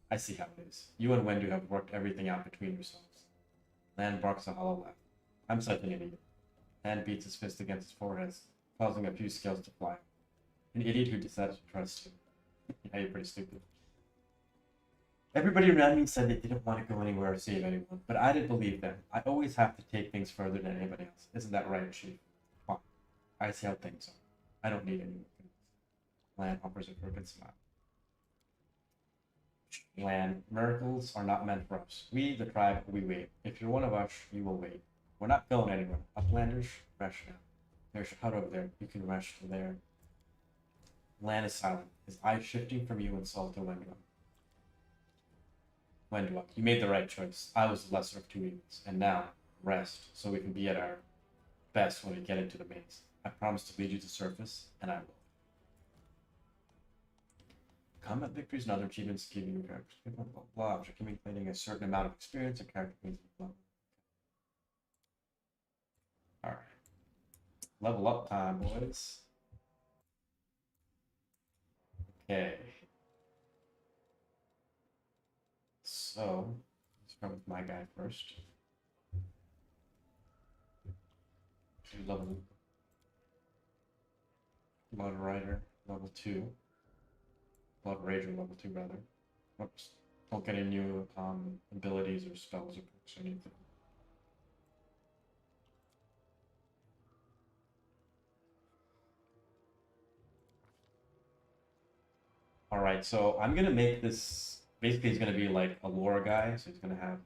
I see how it is. You and Wendu have worked everything out between yourselves. Lan barks a hollow laugh. I'm such an idiot. Lan beats his fist against his forehead, causing a few scales to fly. An idiot who decided to trust you. Yeah, you're pretty stupid. Everybody around me said they didn't want to go anywhere or save anyone, but I didn't believe them. I always have to take things further than anybody else. Isn't that right, Chief? Fine. I see how things are. I don't need anyone. Lan offers a crooked smile. Lan, miracles are not meant for us. We, the tribe, we wait. If you're one of us, you will wait. We're not killing anyone. Uplanders, rush now. There's a hut over there. You can rush to there. Lan is silent, his eyes shifting from you and Saul to Wendu. Wendu, you made the right choice. I was the lesser of two evils. And now, rest, so we can be at our best when we get into the maze. I promise to lead you to surface, and I will. Combat victories and other achievements give you characters. Blah, blah, blah. After accumulating a certain amount of experience, a character gains blah. Alright. Level up time, boys. Okay. So, let's start with my guy first. Level Blood Rider, level 2. Blood Rager, level 2, rather. Oops. Don't get any new abilities or spells or perks or anything. Alright, so I'm gonna make this. Basically, he's gonna be like a lore guy, so he's gonna have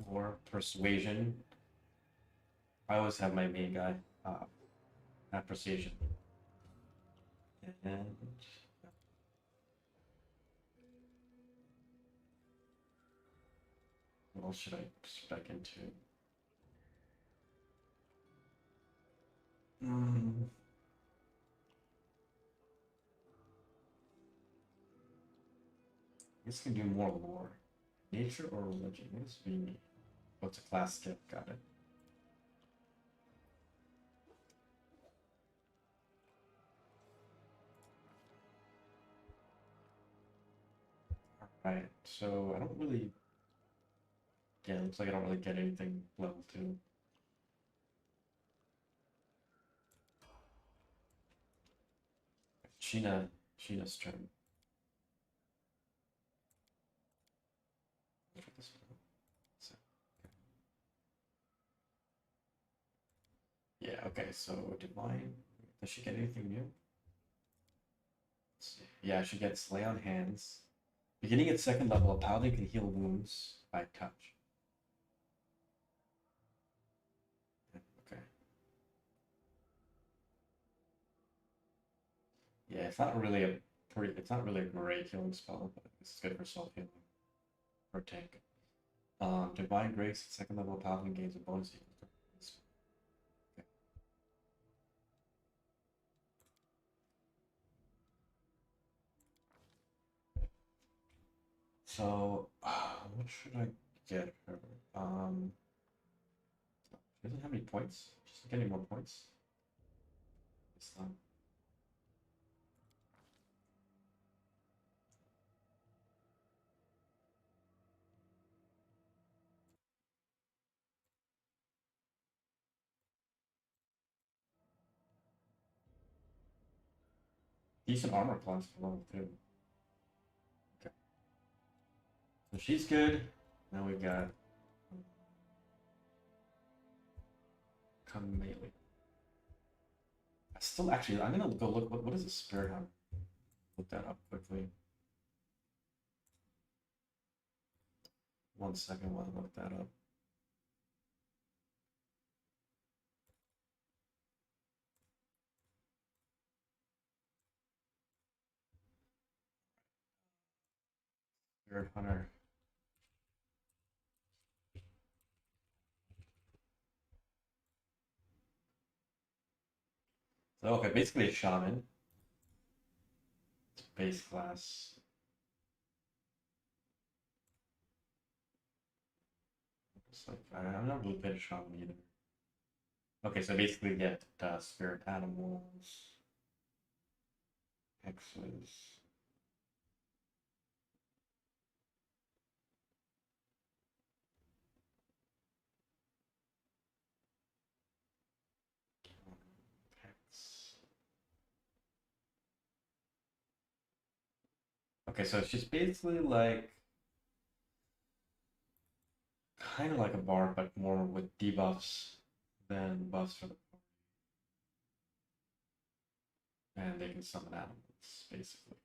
lore, persuasion. I always have my main guy, persuasion. And what else should I spec into? This can do more lore. Nature or religion? What does V mean? Oh, it's a class skill. Got it. Alright, so I don't really. Yeah, it looks like I don't really get anything level 2. Sheena's turn. So, yeah, okay, so Divine. Does she get anything new? Let's see. Yeah, she gets Lay on Hands. Beginning at 2nd level, a paladin can heal wounds by touch. Okay. Yeah, it's not really a great healing spell, but it's good for self healing or tank. Divine Grace, 2nd level paladin gains a bonus equal to this. Okay. So, what should I get her? She doesn't have any points. She's not getting more points. It's not. Decent armor class for level 2. Okay. So she's good. Now we got Kameli. I still actually I'm gonna go look what is a spirit hammer? Look that up quickly. 1 second while I look that up. Spirit Hunter. So okay, basically a shaman. It's base class. It's like I'm not really played a shaman either. Okay, so basically get spirit animals, hexes. Hex. Okay, so she's basically like kind of like a bard, but more with debuffs than buffs for the and they can summon animals, basically.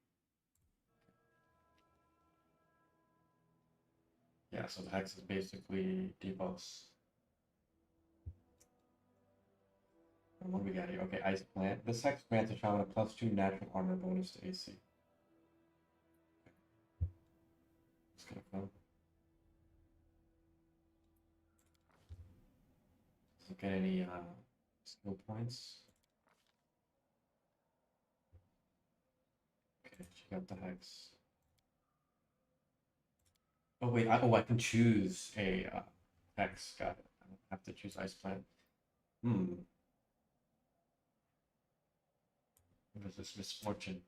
Yeah, so the hex is basically debuffs. And what do we got here? Okay, Ice Plant. This hex grants a shaman a +2 natural armor bonus to AC. It's kind of fun. Doesn't get any skill points. Okay, she got the hex. Oh wait, I can choose a hex. Got it. I don't have to choose Ice Plant. Hmm. What is this misfortune?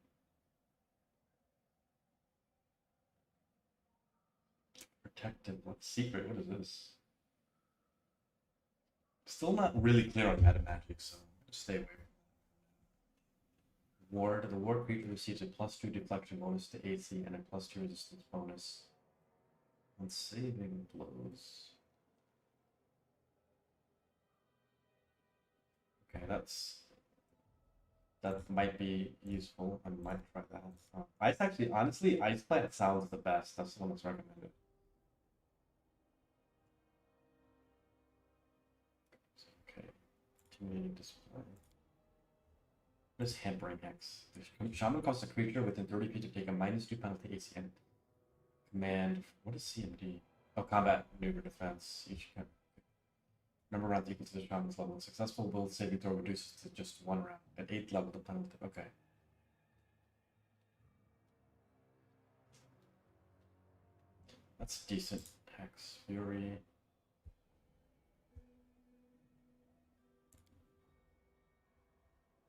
Protective. What secret? What is this? Still not really clear on meta magic, so just stay away. Ward. The ward creature receives a +2 deflection bonus to AC and a +2 resistance bonus on saving blows. Okay, that might be useful. I might try that. Ice actually, honestly, Ice Plant sounds the best. That's the one that's recommended. Okay, continuing display. What is Hampering Hex? The shaman costs a creature within 30 feet to take a -2 penalty AC and command. What is CMD? Oh, combat maneuver defense. Each number of rounds equal to the shaman's level. Successful will saving throw reduces to just 1 round. At 8th level, the penalty. Okay. That's decent. Hex Fury.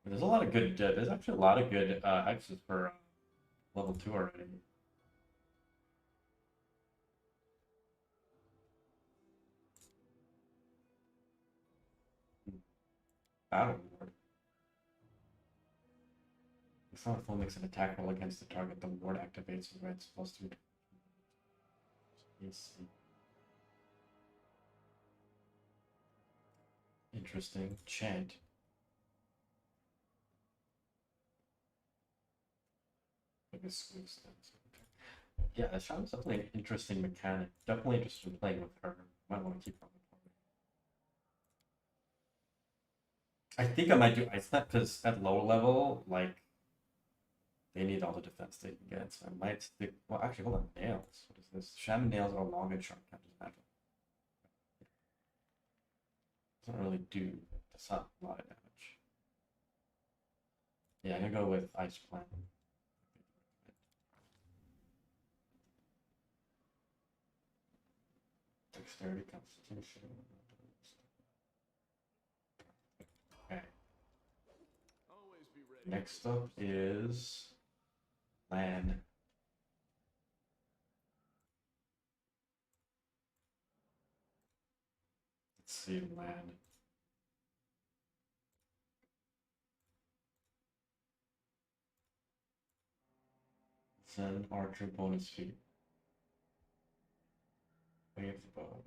There's a lot of good. There's actually a lot of good hexes for level 2 already. Battle Ward. It's not a full makes an attack roll against the target. The ward activates and grants +3. AC. Interesting. Chant. Like a squeeze. Yeah, that sounds definitely an interesting mechanic. Definitely interested in playing with her. Might want to keep her on the party. I think I might do Ice Snap because at lower level, like, they need all the defense they can get. So I might stick. Well, actually, hold on. Nails. What is this? Shaman nails are long and sharp. Can't just imagine. Doesn't really do. That's not a lot of damage. Yeah, I'm gonna go with Ice Plant. Dexterity, Constitution. Okay. Always be ready. Next up is Lan. Let's see Lan. Zen Archer bonus feat. Wave the bow.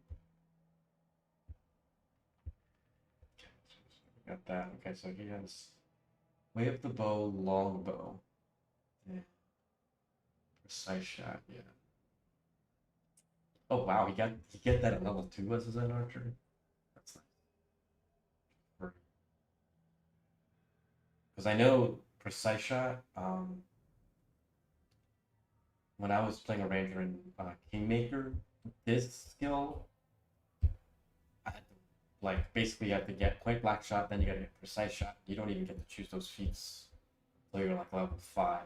Okay, so we got that. Okay, so he has Wave the bow, long bow. Yeah. Precise shot, yeah. Oh wow, he get that at level 2 as a Zen Archer? That's nice. Because I know Precise Shot, when I was playing a ranger in Kingmaker, this skill, I had to, like basically you have to get point black shot, then you gotta get precise shot. You don't even get to choose those feats until you're like level 5.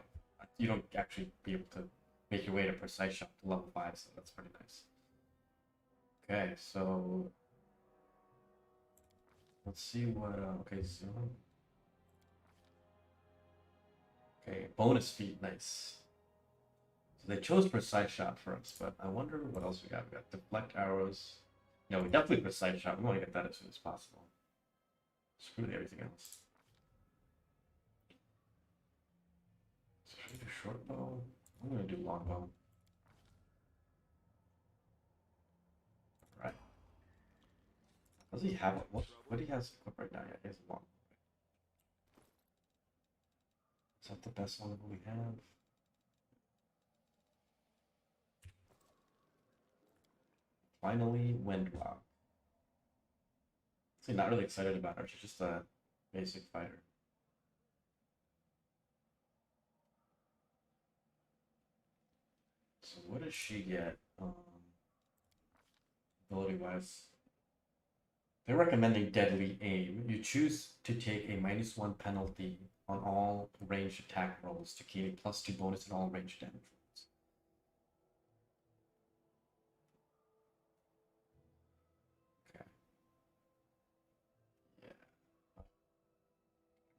You don't actually be able to make your way to precise shot to level 5, so that's pretty nice. Okay, so let's see what. Okay, so okay, bonus feat, nice. So they chose precise shot for us, but I wonder what else we got. We got deflect arrows. No, we definitely precise shot. We want to get that as soon as possible. Screw everything else. So should I do short bow? I'm gonna do long bow. Right. Does he have what he has equipped right now? Yeah, he has a long bow. Is that the best one that we have? Finally, Windwalk. See, not really excited about her. She's just a basic fighter. So what does she get? Ability-wise, they're recommending Deadly Aim. You choose to take a -1 penalty on all ranged attack rolls to gain a +2 bonus in all ranged damage rolls. Okay. Yeah.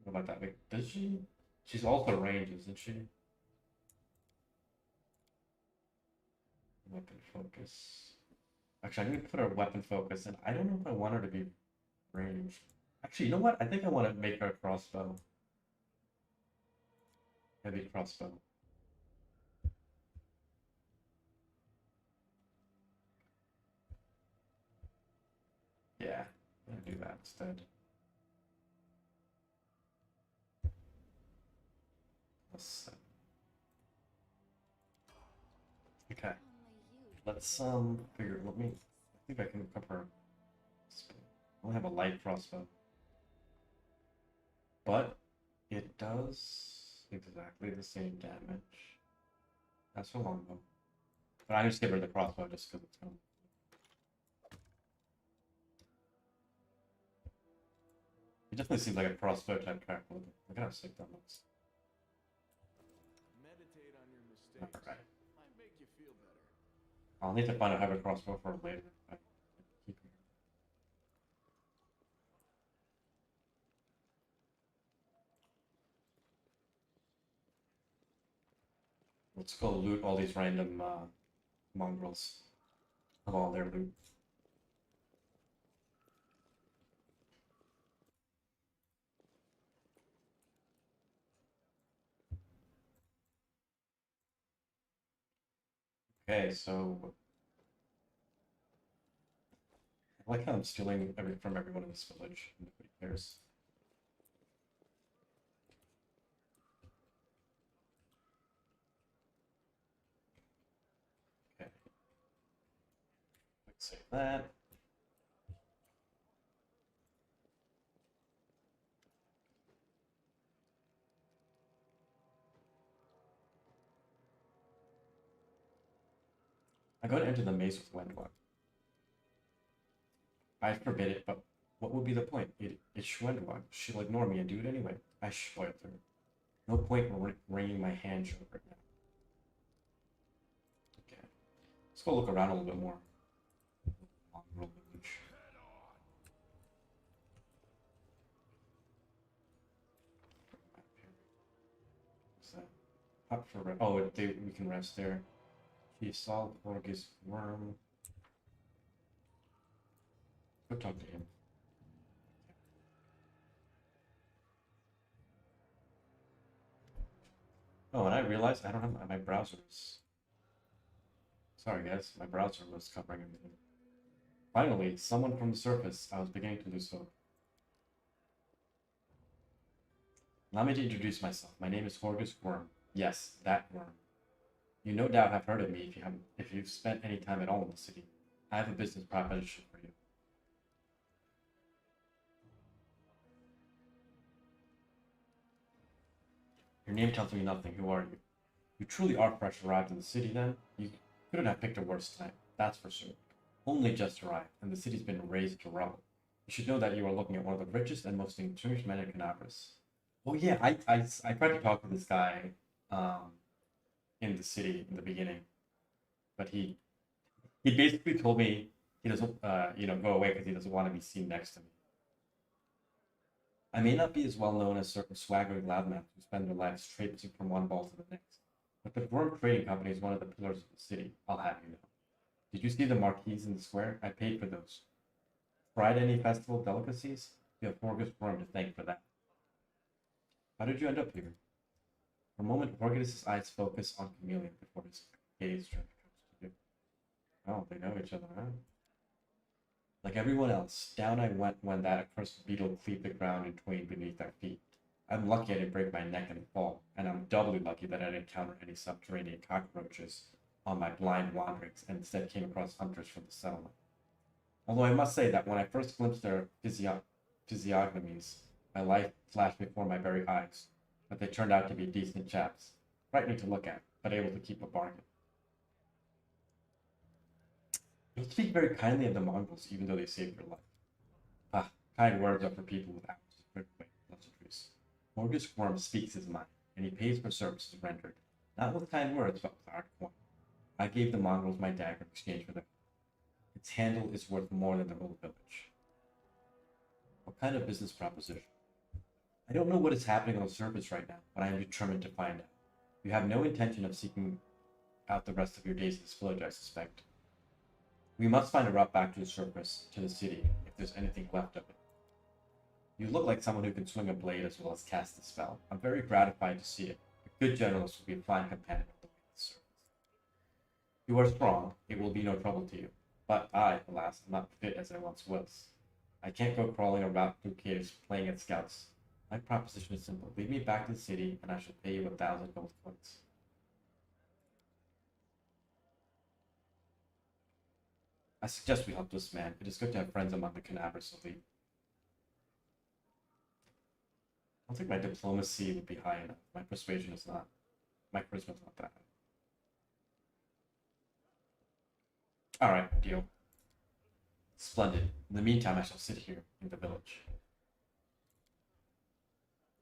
What about that? Wait, does she? She's also range, isn't she? Weapon focus. Actually, I'm gonna put her weapon focus, and I don't know if I want her to be ranged. Actually, you know what? I think I want to make her a crossbow. Heavy crossbow. Yeah, I'm gonna do that instead. Let's, okay. Let's figure. Let me. I think I can cover. I only have a light crossbow, but it does exactly the same damage as a longbow. But I just give her the crossbow just because it's going. It definitely seems like a crossbow type track. Look at how sick that looks. Meditate on your mistakes. All right. Might make you feel better. I'll need to find a heavy crossbow for later. Let's go loot all these random mongrels of all their loot. Okay, so I like how I'm stealing from everyone in this village. Nobody cares. Okay. Let's save that. I'm going to enter the maze with Wendell. I forbid it, but what would be the point? It's Schwendwag. She'll ignore me and do it anyway. I spoiled her. No point in wringing my hands over it now. Okay. Let's go look around a little bit more. Mongrel village. What's that? Up for rest. Oh, we can rest there. He saw Porgis worm. Go talk to him. Oh, and I realized I don't have my browsers. Sorry, guys, my browser was covering everything. Finally, someone from the surface. I was beginning to lose hope. Allow me to introduce myself. My name is Horgus Worm. Yes, that worm. You no doubt have heard of me if you've spent any time at all in the city. I have a business proposition for you. Your name tells me nothing. Who are you? You truly are fresh arrived in the city then? You couldn't have picked a worse time, that's for sure. Only just arrived, and the city's been razed to rubble. You should know that you are looking at one of the richest and most distinguished men in Canabras. Oh yeah, I tried to talk to this guy um, in the city in the beginning, but he basically told me he doesn't go away because he doesn't want to be seen next to me. I may not be as well known as certain swaggering loudmouths who spend their lives traipsing from one ball to the next, but the Worm Trading Company is one of the pillars of the city, I'll have you know. Did you see the marquees in the square? I paid for those. Fried any festival delicacies? You have Morgus Worm to thank for that. How did you end up here? For a moment, Morgus' eyes focus on Chameleon before his gaze turns to you. Oh, they know each other, huh? Like everyone else, down I went when that accursed beetle cleaved the ground in twain beneath our feet. I'm lucky I didn't break my neck in the fall, and I'm doubly lucky that I didn't encounter any subterranean cockroaches on my blind wanderings and instead came across hunters from the settlement. Although I must say that when I first glimpsed their physiognomies, my life flashed before my very eyes, but they turned out to be decent chaps, frightening to look at, but able to keep a bargain. You speak very kindly of the Mongols, even though they saved your life. Ah, kind words are for people with hours of privilege, pleasantries. Morgus Worm speaks his mind, and he pays for services rendered, not with kind words, but with hard coin. I gave the Mongols my dagger in exchange for them. Its handle is worth more than the whole village. What kind of business proposition? I don't know what is happening on the surface right now, but I am determined to find out. You have no intention of seeking out the rest of your days in this village, I suspect. We must find a route back to the surface, to the city, if there's anything left of it. You look like someone who can swing a blade as well as cast a spell. I'm very gratified to see it. A good generalist will be a fine companion on the way to the surface. You are strong, it will be no trouble to you. But I, alas, am not fit as I once was. I can't go crawling around through caves playing at scouts. My proposition is simple. Lead me back to the city, and I shall pay you 1,000 gold coins. I suggest we help this man. It is good to have friends among the Canabras elite. I don't think my diplomacy would be high enough. My persuasion is not. My charisma is not that high. Alright, deal. Splendid. In the meantime, I shall sit here in the village.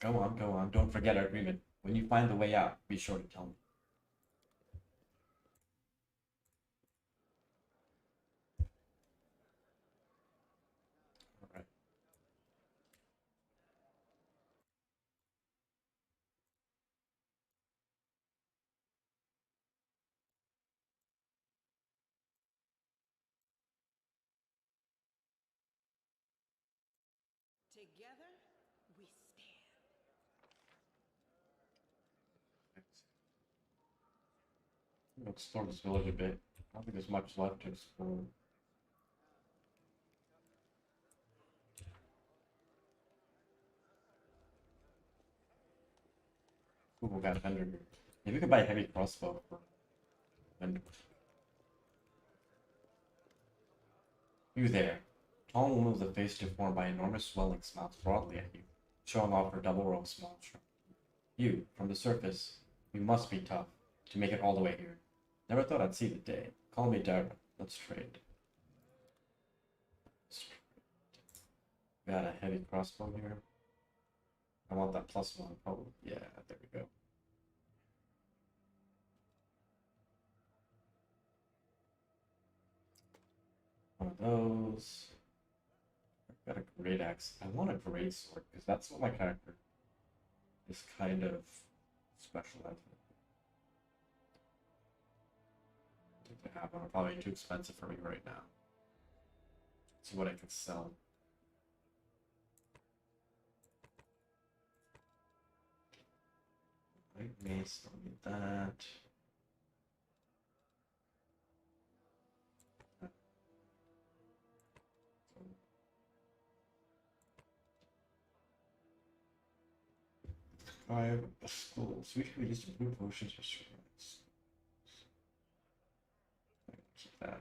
Go on, go on. Don't forget our agreement. When you find the way out, be sure to tell me. Alright. Together, we stand. We'll explore this village a bit. I don't think there's much left to explore. Ooh, we got a vendor here. Maybe we could buy a heavy crossbow for vendor. You there. Tall woman with a face deformed by enormous swelling smiles broadly at you, showing off her double row of small strength. You, from the surface, you must be tough to make it all the way here. Never thought I'd see the day. Call me Dara. Let's trade. Got a heavy crossbow here. I want that +1, probably. Yeah, there we go. One of those. I've got a great axe. I want a great sword because that's what my character is kind of special at. To have one are probably too expensive for me right now. See what I can sell. Light mace, don't need that. Five schools. We should use blue potions for strengths. Keep that.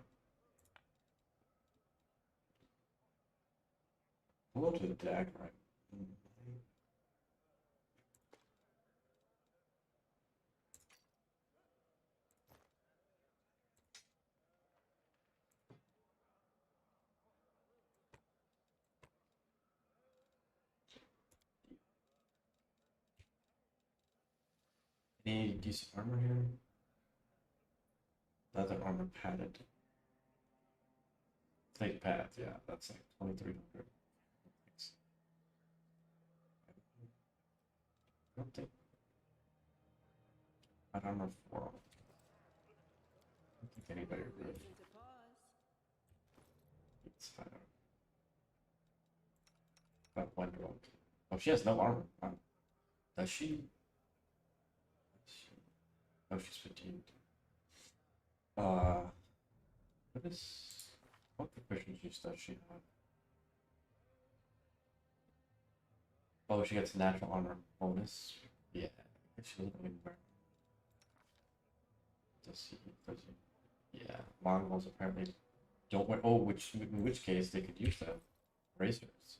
We'll go to the dagger, right? Any decent armor here? Leather armor padded. Thick pads, yeah, that's like 2300. I don't think. That armor 4. I don't think anybody No really reason to pause. needs that. That one dog. Oh, she has no armor. Wow. Does she? Oh, she's fatigued. What is. What proficiencies does she have? Oh, she gets natural armor bonus. Yeah, she doesn't even wear. Does he? Does he? Yeah, Mongols apparently don't wear. Oh, in which case they could use them. Razors.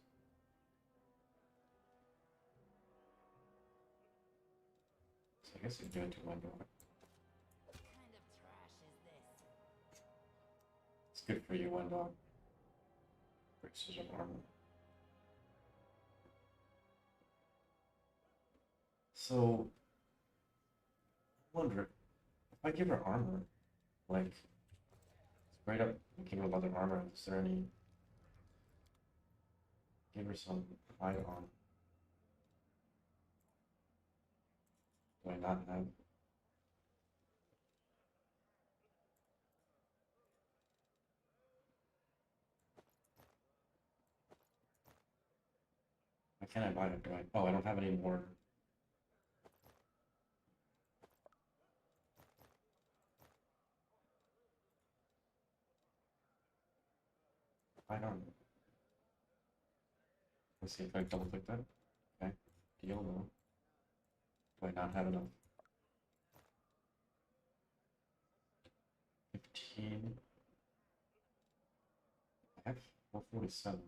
So I guess they're doing to one dog. What kind of trash is this? It's good for you, one dog. Braces of armor. So, I wonder if I give her armor, like straight up give her leather armor. Is there any? Give her some hide on. Do I not have? Why can't I buy it? Do I? Oh, I don't have any more. I don't. Let's see if I double click that. Okay. Deal no. Do I not have enough? 15. I have 447.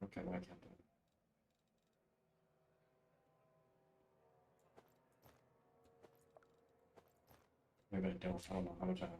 Okay, why can't I? Maybe I don't. I don't know how much I have.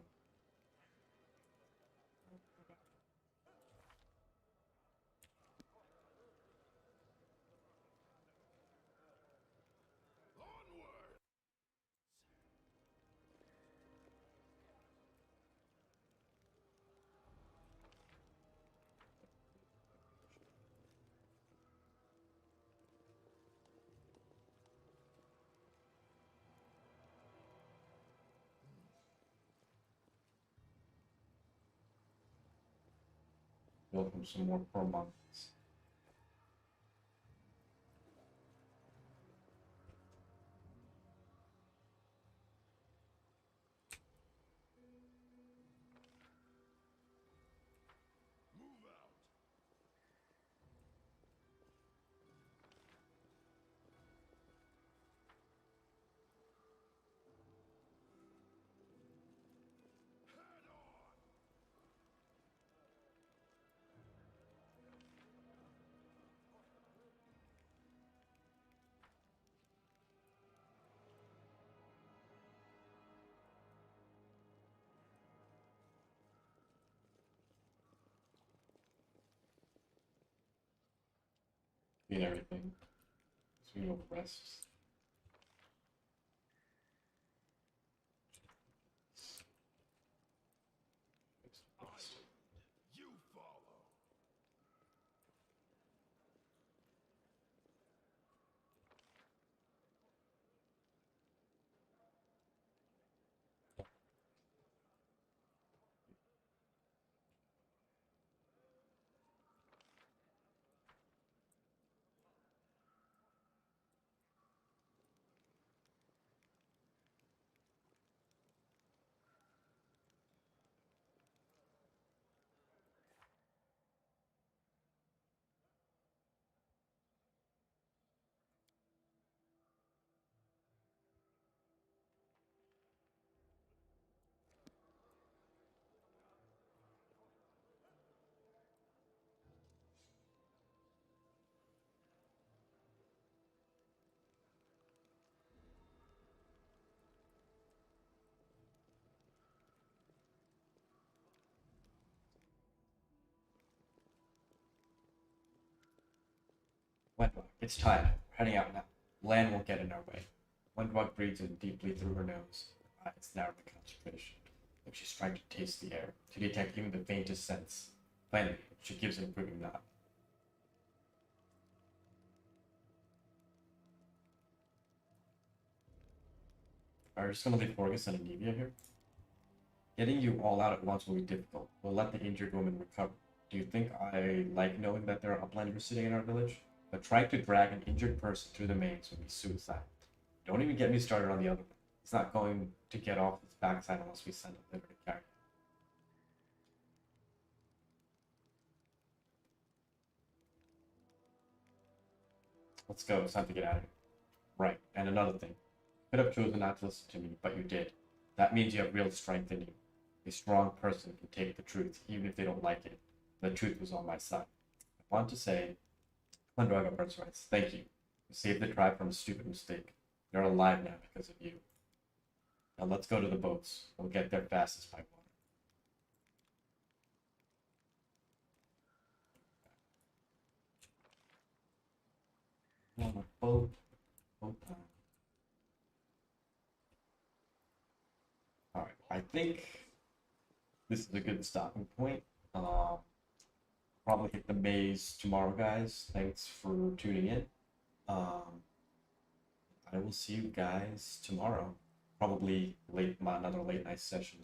Welcome some more per months. Need everything. So we go rest. You follow. Wet It's time. We're heading out now. Land won't get in our way. One drug breathes in deeply through her nose. Her eyes narrow in concentration, like she's trying to taste the air, to detect even the faintest sense. Finally, she gives an approving nod. Are you just gonna leave Forgus and Anivia here? Getting you all out at once will be difficult. We'll let the injured woman recover. Do you think I like knowing that there are uplanders sitting in our village? But trying to drag an injured person through the maze would be suicide. Don't even get me started on the other one. He's not going to get off his backside unless we send a liver to carry him. Let's go. It's time to get out of here. Right. And another thing. You could have chosen not to listen to me, but you did. That means you have real strength in you. A strong person can take the truth, even if they don't like it. The truth was on my side. I want to say, Undraga Birthrights, thank you. You saved the tribe from a stupid mistake. They're alive now because of you. Now let's go to the boats. We'll get there fastest by water. On a boat. Boat time. Alright, I think this is a good stopping point. Probably hit the maze tomorrow, guys. Thanks for tuning in. I will see you guys tomorrow. Probably another late night session.